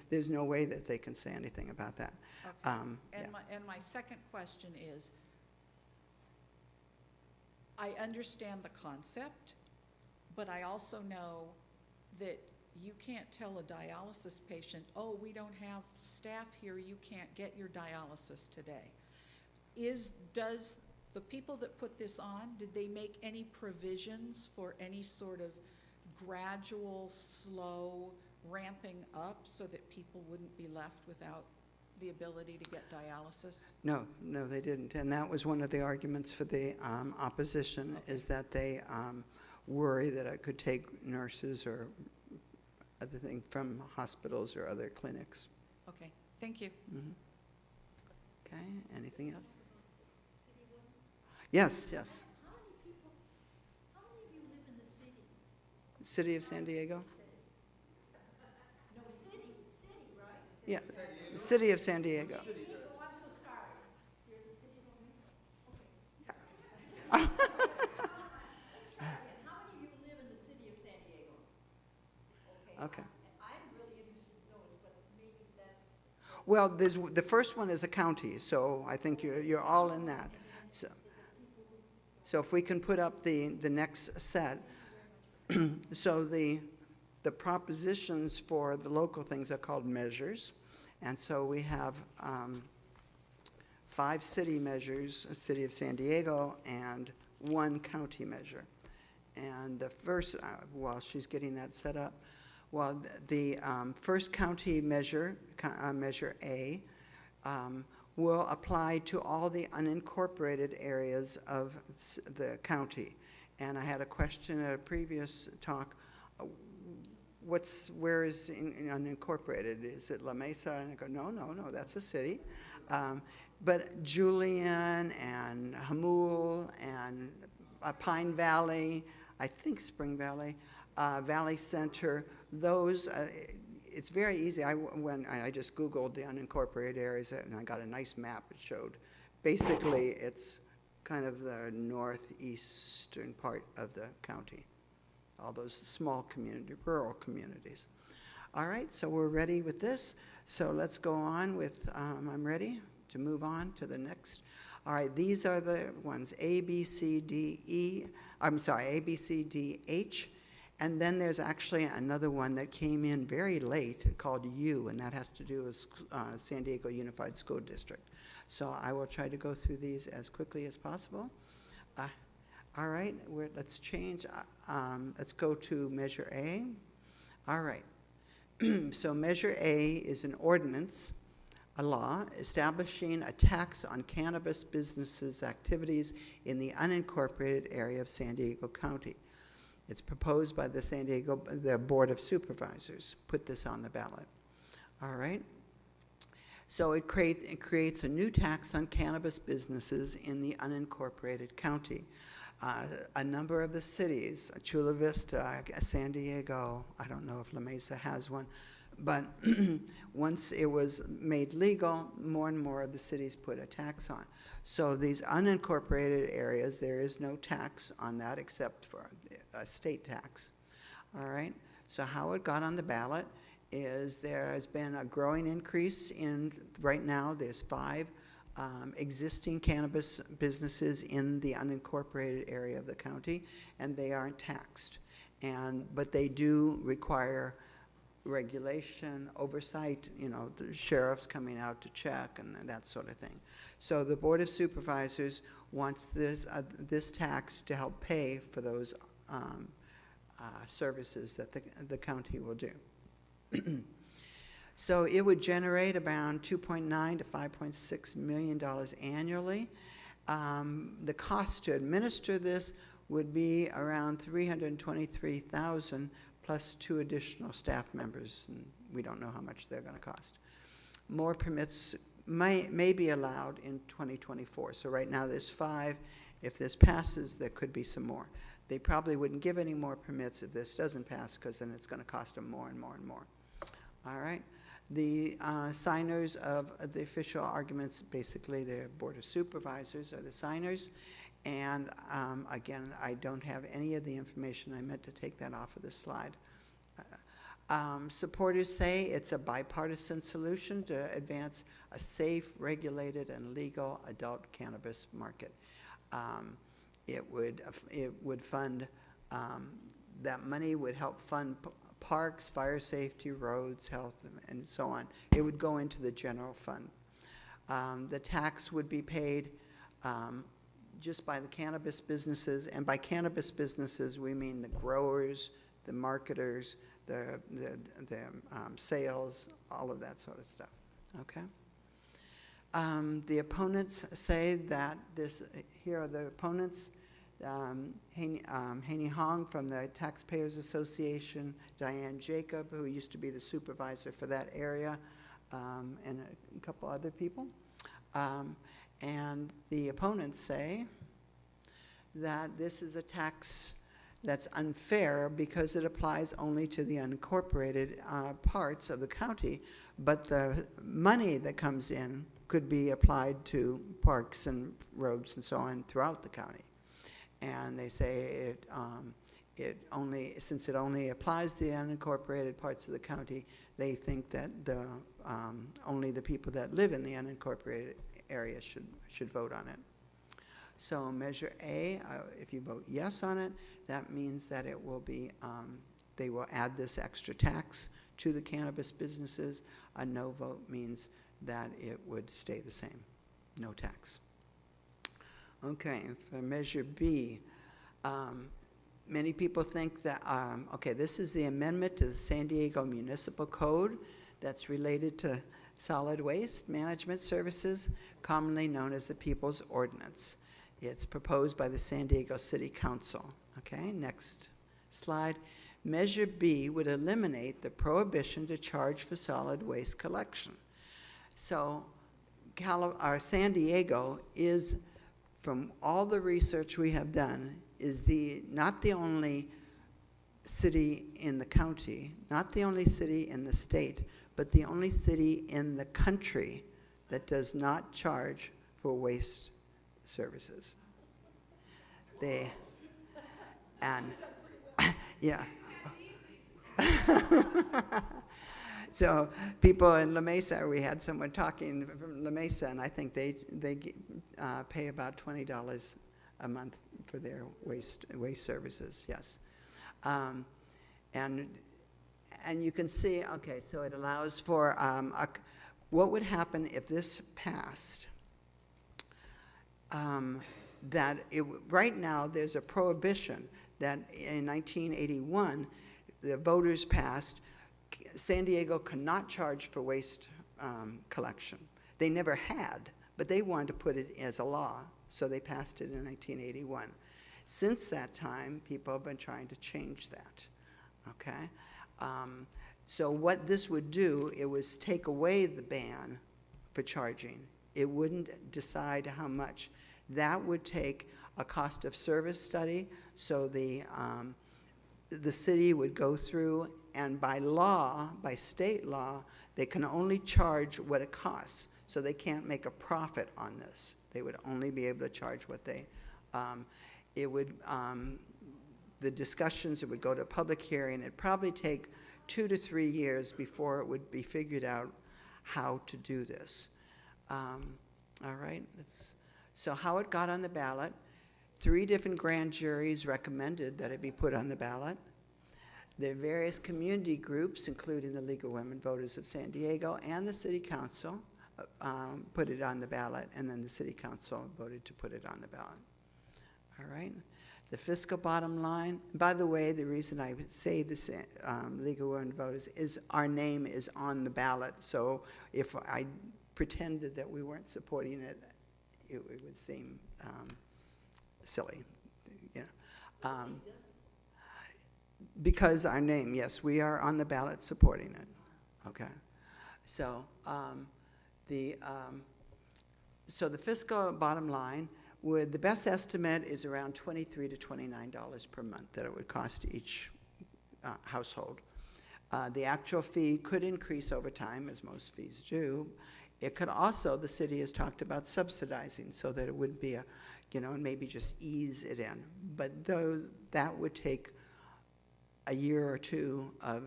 there's no way that they can say anything about that. Okay. Yeah. And my second question is, I understand the concept, but I also know that you can't tell a dialysis patient, oh, we don't have staff here, you can't get your dialysis today. Does the people that put this on, did they make any provisions for any sort of gradual, slow ramping up so that people wouldn't be left without the ability to get dialysis? No, they didn't. And that was one of the arguments for the opposition, is that they worry that it could take nurses or other things from hospitals or other clinics. Okay, thank you. Mm-hmm. Okay, anything else? Yes. How many of you live in the city? City of San Diego? No, city, right? Yeah, City of San Diego. Oh, I'm so sorry. There's a city of Mesa? Okay. Let's try again. How many of you live in the city of San Diego? Okay. I'm really interested in those, but maybe that's... Well, the first one is a county, so I think you're all in that. So if we can put up the next set. So the propositions for the local things are called measures. And so we have 5 city measures, a city of San Diego, and 1 county measure. And the first, while she's getting that set up, well, the first county measure, Measure A, will apply to all the unincorporated areas of the county. And I had a question at a previous talk, where is unincorporated? Is it La Mesa? And I go, no, that's a city. But Julian and Hamul and Pine Valley, I think Spring Valley, Valley Center, those, it's very easy. When I just Googled the unincorporated areas, and I got a nice map. It showed, basically, it's kind of the northeastern part of the county. All those small rural communities. All right, so we're ready with this. So let's go on with, I'm ready to move on to the next. All right, these are the ones, A, B, C, D, H. And then there's actually another one that came in very late called U, and that has to do with San Diego Unified School District. So I will try to go through these as quickly as possible. All right, let's change. Let's go to Measure A. All right. So Measure A is an ordinance, a law, establishing a tax on cannabis businesses' activities in the unincorporated area of San Diego County. It's proposed by the Board of Supervisors. Put this on the ballot. All right. So it creates a new tax on cannabis businesses in the unincorporated county. A number of the cities, Chula Vista, San Diego, I don't know if La Mesa has one, but once it was made legal, more and more of the cities put a tax on. So these unincorporated areas, there is no tax on that except for a state tax. All right, so how it got on the ballot is there has been a growing increase in, right now there's 5 existing cannabis businesses in the unincorporated area of the county, and they aren't taxed. But they do require regulation, oversight, the sheriff's coming out to check and that sort of thing. So the Board of Supervisors wants this tax to help pay for those services that the county will do. So it would generate around $2.9 to $5.6 million annually. The cost to administer this would be around $323,000 plus 2 additional staff members, and we don't know how much they're going to cost. More permits may be allowed in 2024. So right now there's 5. If this passes, there could be some more. They probably wouldn't give any more permits if this doesn't pass, because then it's going to cost them more and more and more. All right. The signers of the official arguments, basically the Board of Supervisors are the signers, And again, I don't have any of the information. I meant to take that off of this slide. Supporters say it's a bipartisan solution to advance a safe, regulated, and legal adult cannabis market. It would fund, that money would help fund parks, fire safety, roads, health, and so on. It would go into the general fund. The tax would be paid just by the cannabis businesses, and by cannabis businesses we mean the growers, the marketers, the sales, all of that sort of stuff. Okay. The opponents say that here are the opponents. Haney Hong from the Taxpayers Association, Diane Jacob, who used to be the supervisor for that area, and a couple other people. And the opponents say that this is a tax that's unfair because it applies only to the unincorporated parts of the county, but the money that comes in could be applied to parks and roads and so on throughout the county. And they say since it only applies to the unincorporated parts of the county, they think that only the people that live in the unincorporated area should vote on it. So Measure A, if you vote yes on it, that means that it will be, they will add this extra tax to the cannabis businesses. A no vote means that it would stay the same, no tax. Okay, for Measure B, many people think that, okay, this is the amendment to the San Diego Municipal Code that's related to solid waste management services, commonly known as the People's Ordinance. It's proposed by the San Diego City Council. Okay, next slide. Measure B would eliminate the prohibition to charge for solid waste collection. So San Diego is, from all the research we have done, is not the only city in the county, not the only city in the state, but the only city in the country that does not charge for waste services. Yeah. So people in La Mesa, we had someone talking from La Mesa, and I think they pay about $20 a month for their waste services. Yes, and you can see. Okay, so it allows for what would happen if this passed. Right now there's a prohibition that in 1981 the voters passed. San Diego cannot charge for waste collection. They never had, but they wanted to put it as a law, so they passed it in 1981. Since that time, people have been trying to change that, okay? So what this would do, it was take away the ban for charging. It wouldn't decide how much. That would take a cost of service study, so the city would go through, and by law, by state law, they can only charge what it costs. So they can't make a profit on this. They would only be able to charge what they, the discussions, it would go to a public hearing. It'd probably take 2 to 3 years before it would be figured out how to do this. All right, so how it got on the ballot, 3 different grand juries recommended that it be put on the ballot. The various community groups, including the League of Women Voters of San Diego and the City Council, put it on the ballot, and then the City Council voted to put it on the ballot. All right. The fiscal bottom line, by the way, the reason I would say this League of Women Voters is our name is on the ballot, so if I pretended that we weren't supporting it, it would seem silly, you know. Because our name, yes, we are on the ballot supporting it. Okay, so the fiscal bottom line the best estimate is around $23 to $29 per month that it would cost each household. The actual fee could increase over time, as most fees do. It could also, the city has talked about subsidizing so that it wouldn't be a and maybe just ease it in. But that would take a year or two of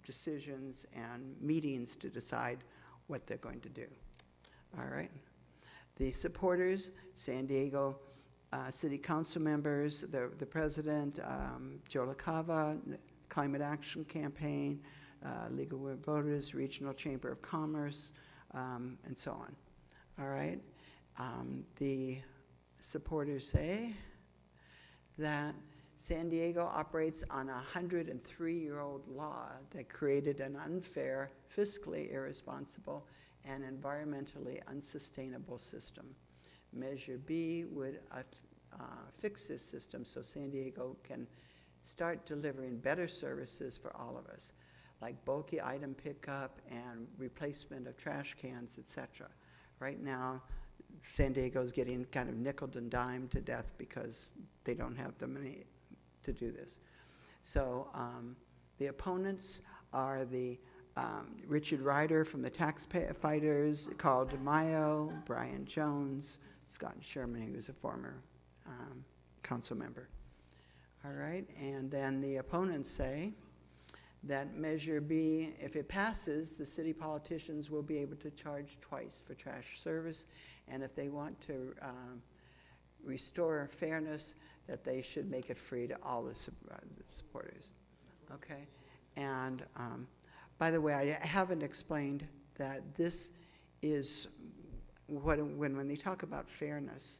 decisions and meetings to decide what they're going to do. All right. The supporters, San Diego City Council members, the president, Joe LaCava, Climate Action Campaign, League of Women Voters, Regional Chamber of Commerce, and so on. All right. The supporters say that San Diego operates on a 103-year-old law that created an unfair, fiscally irresponsible, and environmentally unsustainable system. Measure B would fix this system so San Diego can start delivering better services for all of us, like bulky item pickup and replacement of trash cans, etc. Right now, San Diego's getting kind of nickeled and dimed to death because they don't have the money to do this. So the opponents are the Richard Ryder from the Tax Fighters, Carl DeMaio, Brian Jones, Scott Sherman, who was a former council member. All right, and then the opponents say that Measure B, if it passes, the city politicians will be able to charge twice for trash service, and if they want to restore fairness, that they should make it free to all the supporters. Okay, and by the way, I haven't explained that this is when they talk about fairness,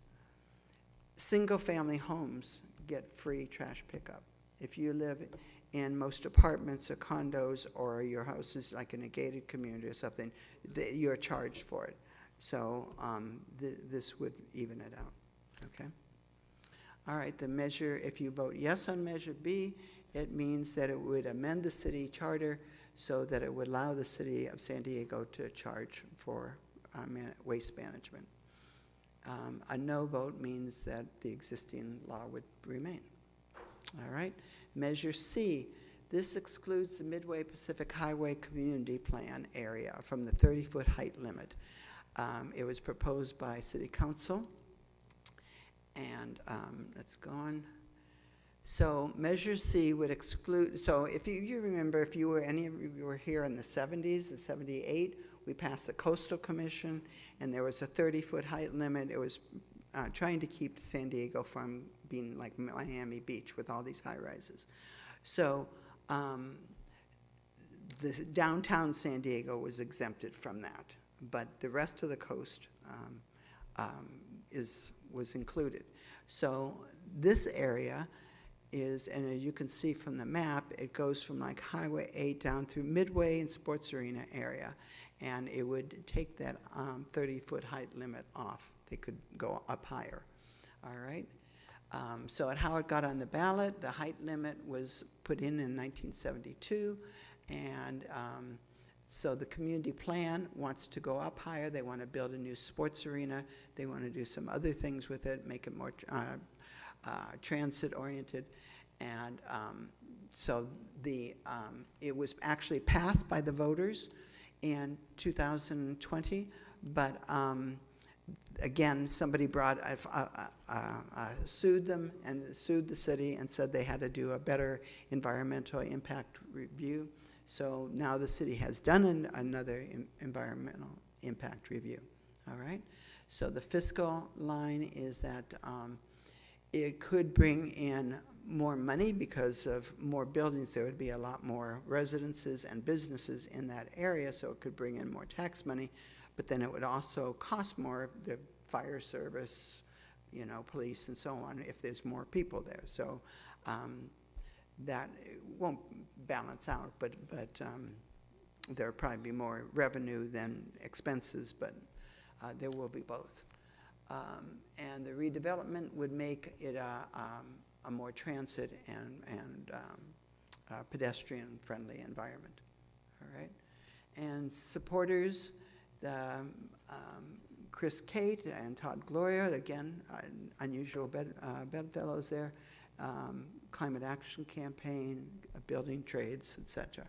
single-family homes get free trash pickup. If you live in most apartments or condos, or your house is like in a gated community or something, you're charged for it. So this would even it out, okay? All right, the measure, if you vote yes on Measure B, it means that it would amend the city charter so that it would allow the city of San Diego to charge for waste management. A no vote means that the existing law would remain. All right, Measure C. This excludes the Midway Pacific Highway Community Plan area from the 30-foot height limit. It was proposed by City Council, and that's gone. So Measure C would exclude, so if you remember, if you were, any of you were here in the 70s, the 78, we passed the Coastal Commission, and there was a 30-foot height limit. It was trying to keep San Diego from being like Miami Beach with all these high rises. So the downtown San Diego was exempted from that, but the rest of the coast was included. So this area is, and as you can see from the map, it goes from like Highway 8 down through Midway and Sports Arena area, and it would take that 30-foot height limit off. They could go up higher, all right? So at how it got on the ballot, the height limit was put in 1972, and so the community plan wants to go up higher. They want to build a new sports arena. They want to do some other things with it, make it more transit-oriented. And so it was actually passed by the voters in 2020, but again, somebody sued them and sued the city and said they had to do a better environmental impact review. So now the city has done another environmental impact review, all right? So the fiscal line is that it could bring in more money because of more buildings. There would be a lot more residences and businesses in that area, so it could bring in more tax money, but then it would also cost more, the fire service, police and so on, if there's more people there. So that won't balance out, but there'll probably be more revenue than expenses, but there will be both. And the redevelopment would make it a more transit and pedestrian-friendly environment, all right? And supporters, Chris Kate and Todd Gloria, again, unusual bedfellows there, Climate Action Campaign, building trades, etc.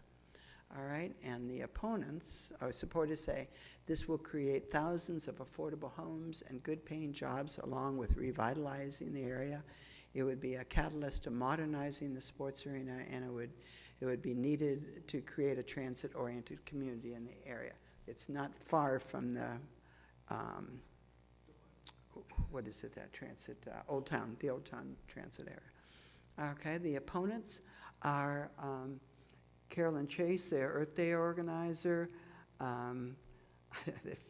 All right, and the opponents or supporters say this will create thousands of affordable homes and good-paying jobs, along with revitalizing the area. It would be a catalyst to modernizing the sports arena, and it would be needed to create a transit-oriented community in the area. It's not far from the what is it, that transit, the Old Town transit area. Okay, the opponents are Carolyn Chase, their Earth Day organizer,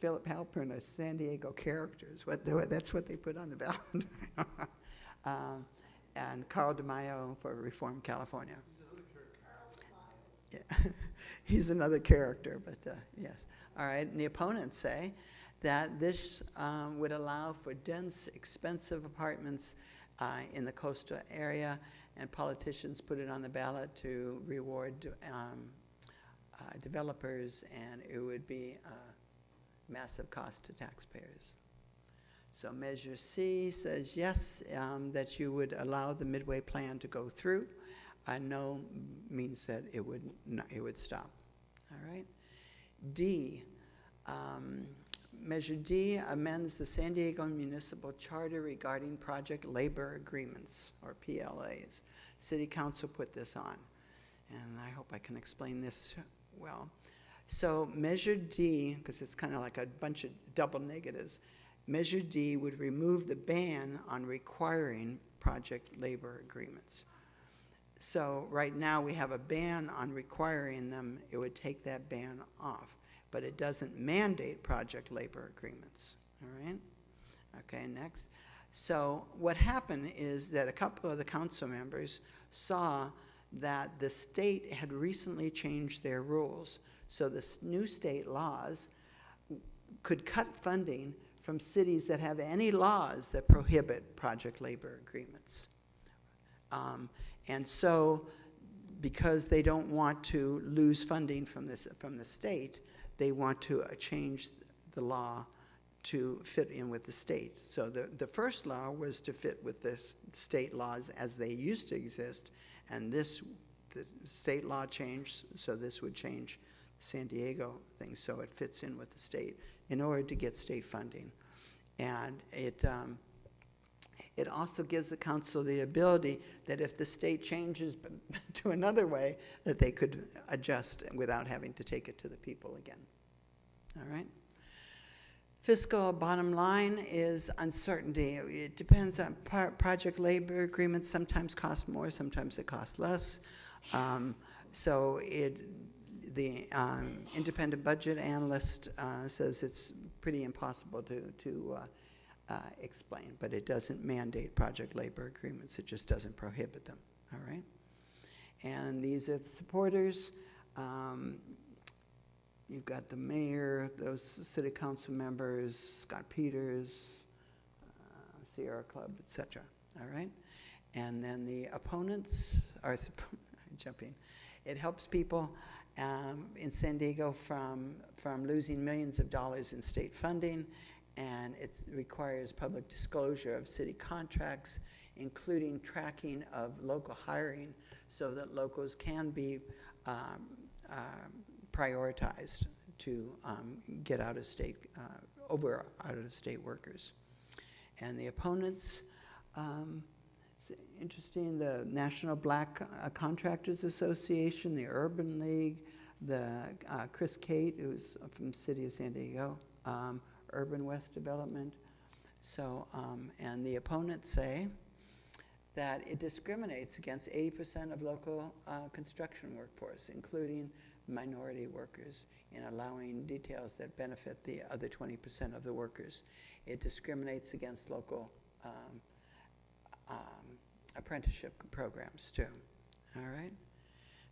Philip Halpern, a San Diego characters. That's what they put on the ballot. And Carl DeMaio for Reform California. Yeah, he's another character, but yes. All right, and the opponents say that this would allow for dense, expensive apartments in the coastal area, and politicians put it on the ballot to reward developers, and it would be a massive cost to taxpayers. So Measure C says yes, that you would allow the Midway plan to go through. No means that it would stop. All right. D, Measure D amends the San Diego Municipal Charter regarding project labor agreements, or PLAs. City Council put this on, and I hope I can explain this well. So Measure D, because it's kind of like a bunch of double negatives, Measure D would remove the ban on requiring project labor agreements. So right now we have a ban on requiring them. It would take that ban off, but it doesn't mandate project labor agreements. All right? Okay, next. So what happened is that a couple of the council members saw that the state had recently changed their rules. So the new state laws could cut funding from cities that have any laws that prohibit project labor agreements. And so because they don't want to lose funding from the state, they want to change the law to fit in with the state. So the first law was to fit with the state laws as they used to exist, and the state law changed, so this would change San Diego thing so it fits in with the state in order to get state funding. And it also gives the council the ability that if the state changes to another way, that they could adjust without having to take it to the people again. All right? Fiscal bottom line is uncertainty. It depends on project labor agreements. Sometimes cost more, sometimes they cost less. So the independent budget analyst says it's pretty impossible to explain, but it doesn't mandate project labor agreements. It just doesn't prohibit them. All right? And these are the supporters. You've got the mayor, those city council members, Scott Peters, Sierra Club, etc. All right? And then the opponents are jumping. It helps people in San Diego from losing millions of dollars in state funding, and it requires public disclosure of city contracts, including tracking of local hiring so that locals can be prioritized to get out-of-state workers. And the opponents, it's interesting, the National Black Contractors Association, the Urban League, the Chris Cate, who's from the city of San Diego, Urban West Development. So, and the opponents say that it discriminates against 80% of local construction workforce, including minority workers, in allowing details that benefit the other 20% of the workers. It discriminates against local apprenticeship programs too. All right?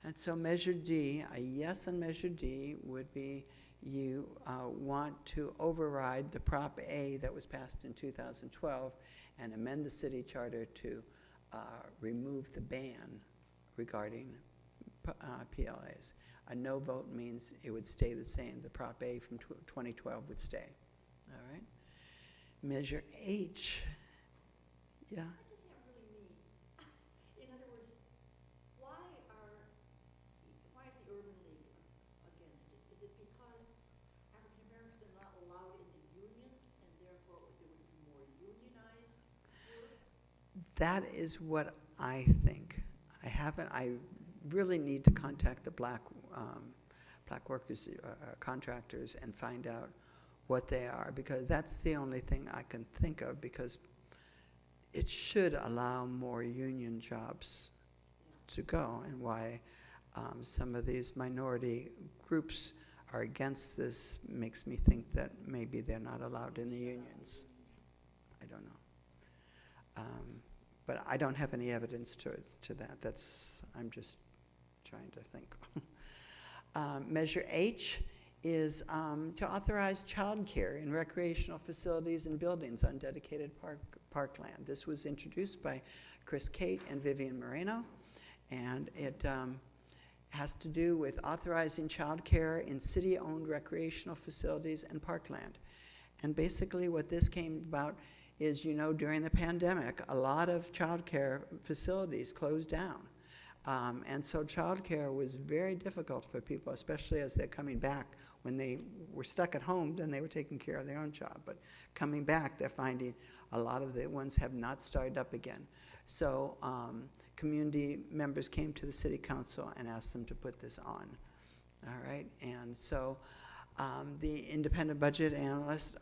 And so Measure D, a yes on Measure D would be you want to override the Prop A that was passed in 2012 and amend the city charter to remove the ban regarding PLAs. A no vote means it would stay the same. The Prop A from 2012 would stay. All right? Measure H. Yeah? What does that really mean? In other words, why is the Urban League that is what I think. I really need to contact the black workers, contractors, and find out what they are, because that's the only thing I can think of, because it should allow more union jobs to go, and why some of these minority groups are against this makes me think that maybe they're not allowed in the unions. I don't know. But I don't have any evidence to that. I'm just trying to think. Measure H is to authorize childcare in recreational facilities and buildings on dedicated parkland. This was introduced by Chris Kate and Vivian Moreno, and it has to do with authorizing childcare in city-owned recreational facilities and parkland. And basically what this came about is, you know, during the pandemic, a lot of childcare facilities closed down. And so childcare was very difficult for people, especially as they're coming back. When they were stuck at home, then they were taking care of their own child. But coming back, they're finding a lot of the ones have not started up again. So community members came to the city council and asked them to put this on. All right, and so the independent budget analyst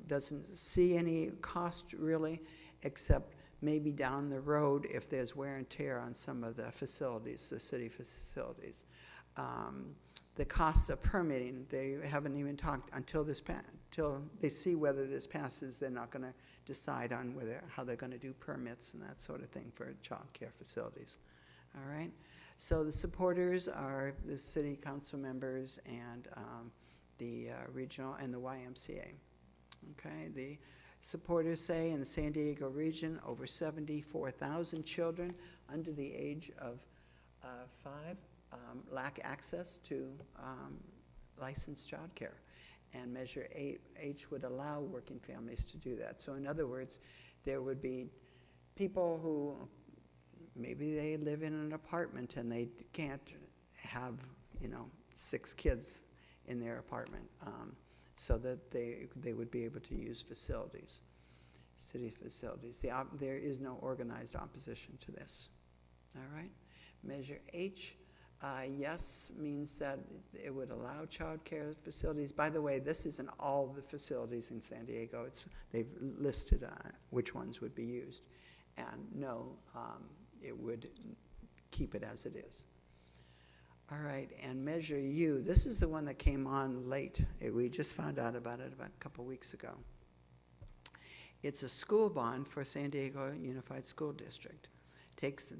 doesn't see any cost really, except maybe down the road if there's wear and tear on some of the facilities, the city facilities. The cost of permitting, they haven't even talked until until they see whether this passes. They're not going to decide on how they're going to do permits and that sort of thing for child care facilities. All right. So the supporters are the city council members and the regional and the YMCA. Okay. The supporters say in the San Diego region, over 74,000 children under the age of 5 lack access to licensed child care. And Measure H would allow working families to do that. So in other words, there would be people who maybe they live in an apartment and they can't have, 6 kids in their apartment, so that they would be able to use facilities, city facilities. There is no organized opposition to this. All right. Measure H, yes, means that it would allow child care facilities. By the way, this isn't all the facilities in San Diego. They've listed which ones would be used. And no, it would keep it as it is. All right, and Measure U, this is the one that came on late. We just found out about it about a couple weeks ago. It's a school bond for San Diego Unified School District.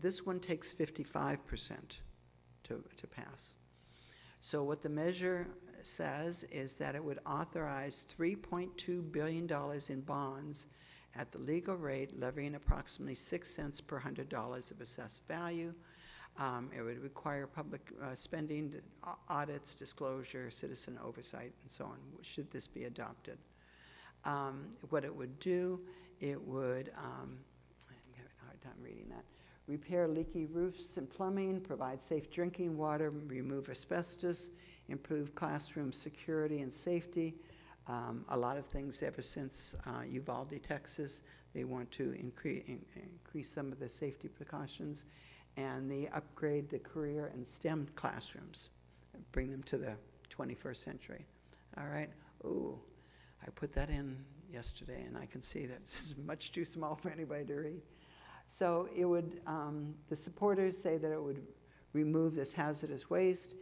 This one takes 55% to pass. So what the measure says is that it would authorize $3.2 billion in bonds at the legal rate, levying approximately 6 cents per $100 of assessed value. It would require public spending, audits, disclosure, citizen oversight, and so on, should this be adopted. What it would do, it would, I'm having a hard time reading that, repair leaky roofs and plumbing, provide safe drinking water, remove asbestos, improve classroom security and safety. A lot of things ever since Uvalde, Texas, they want to increase some of the safety precautions, and they upgrade the career and STEM classrooms, bring them to the 21st century. All right. Ooh, I put that in yesterday, and I can see that this is much too small for anybody to read. So it would, the supporters say that it would remove this hazardous waste.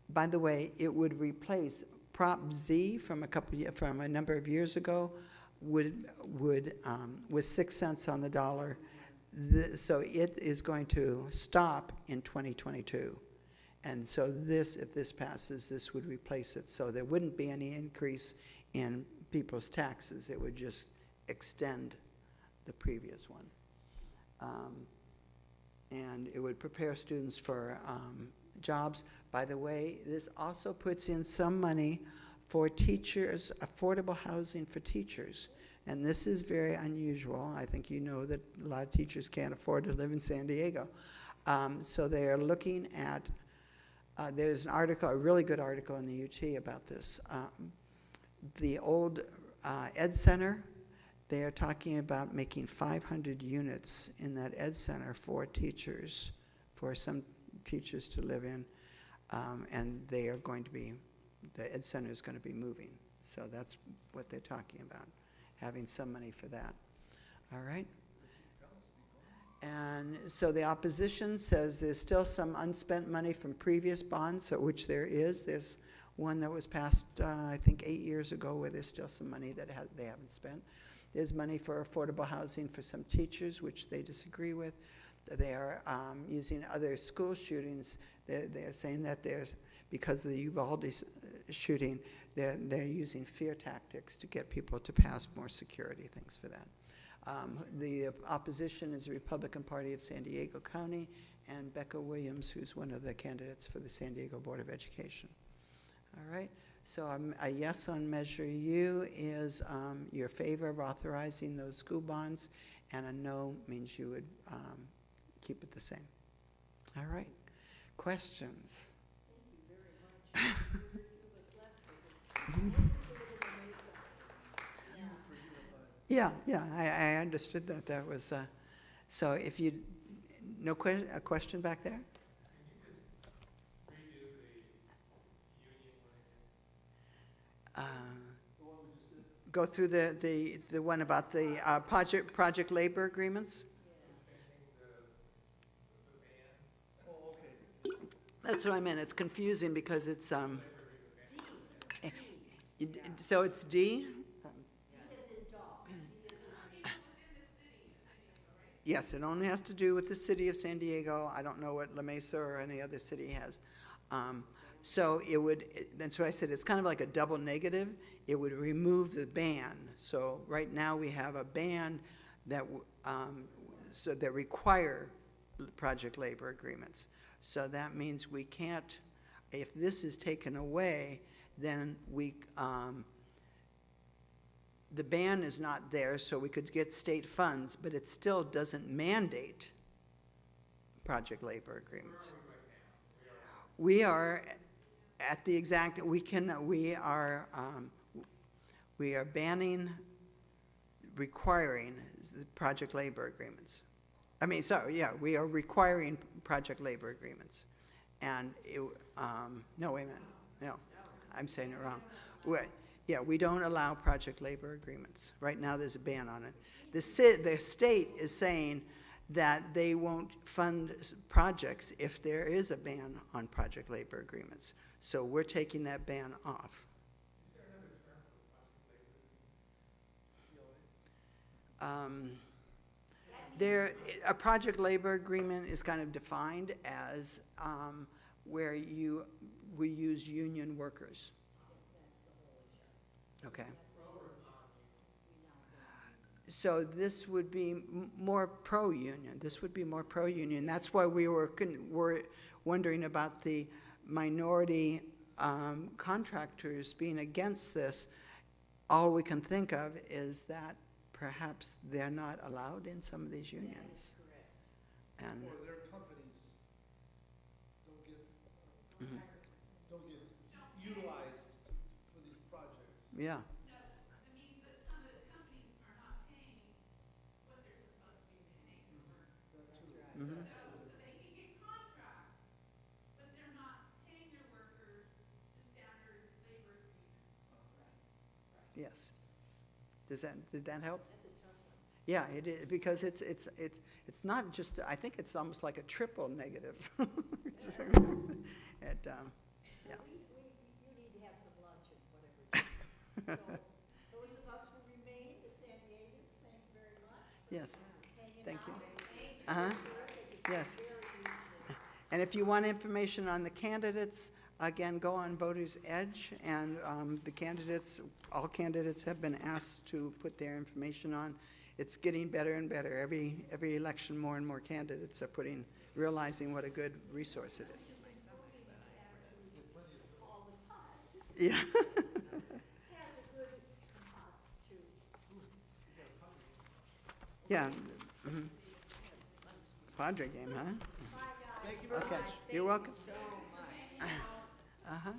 By the way, it would replace Prop Z from a number of years ago, was 6 cents on the dollar. So it is going to stop in 2022. And so if this passes, this would replace it. So there wouldn't be any increase in people's taxes. It would just extend the previous one. And it would prepare students for jobs. By the way, this also puts in some money for teachers, affordable housing for teachers. And this is very unusual. I think you know that a lot of teachers can't afford to live in San Diego. So they are looking at, there's an article, a really good article in the UT about this. The old Ed Center they are talking about making 500 units in that ed center for teachers, for some teachers to live in. And they are going to be, the ed center is going to be moving. So that's what they're talking about, having some money for that. All right? And so the opposition says there's still some unspent money from previous bonds, so which there is. There's one that was passed, I think, 8 years ago, where there's still some money that they haven't spent. There's money for affordable housing for some teachers, which they disagree with. They are using other school shootings. They're saying that there's, because of the Uvalde shooting, they're using fear tactics to get people to pass more security things for that. The opposition is the Republican Party of San Diego County and Becca Williams, who's one of the candidates for the San Diego Board of Education. All right, so a yes on Measure U is your favor of authorizing those school bonds, and a no means you would keep it the same. All right, questions? Thank you very much. Yeah, I understood that. That was, so if you, a question back there? Can you just redo the union one again? Go through the one about the project labor agreements? That's what I meant. It's confusing because it's, so it's D? Yes, it only has to do with the city of San Diego. I don't know what La Mesa or any other city has. So it would, that's what I said, it's kind of like a double negative. It would remove the ban. So right now we have a ban that, so that require project labor agreements. So that means we can't, if this is taken away, then we, the ban is not there, so we could get state funds, but it still doesn't mandate project labor agreements. We are at the exact, we are banning requiring project labor agreements. I mean, sorry, yeah, we are requiring project labor agreements. And it, no, wait a minute, no, I'm saying it wrong. Yeah, we don't allow project labor agreements. Right now, there's a ban on it. The state is saying that they won't fund projects if there is a ban on project labor agreements. So we're taking that ban off. Is there another term for project labor? A project labor agreement is kind of defined as where we use union workers. Okay. So this would be more pro-union. This would be more pro-union. That's why we were wondering about the minority contractors being against this. All we can think of is that perhaps they're not allowed in some of these unions. And Or their companies don't get utilized for these projects. yeah. No, it means that some of the companies are not paying what they're supposed to be paying for workers. Mm-hmm. So they can get contracts, but they're not paying their workers the standard labor agreements. Yes. Did that help? Yeah, it is, because it's not just, I think it's almost like a triple negative. Yeah. You need to have some lunch and whatever. So, those of us who remain, the San Diegans, thank you very much. Yes, thank you. Uh-huh. Yes. And if you want information on the candidates, again, go on Voters Edge, and the candidates, all candidates have been asked to put their information on. It's getting better and better. Every election, more and more candidates are realizing what a good resource it is. Yeah. Has a good composite too. Yeah. Mm-hmm. Padre game, huh? Bye, guys. Thank you very Okay. much. You're welcome. So much. Uh-huh.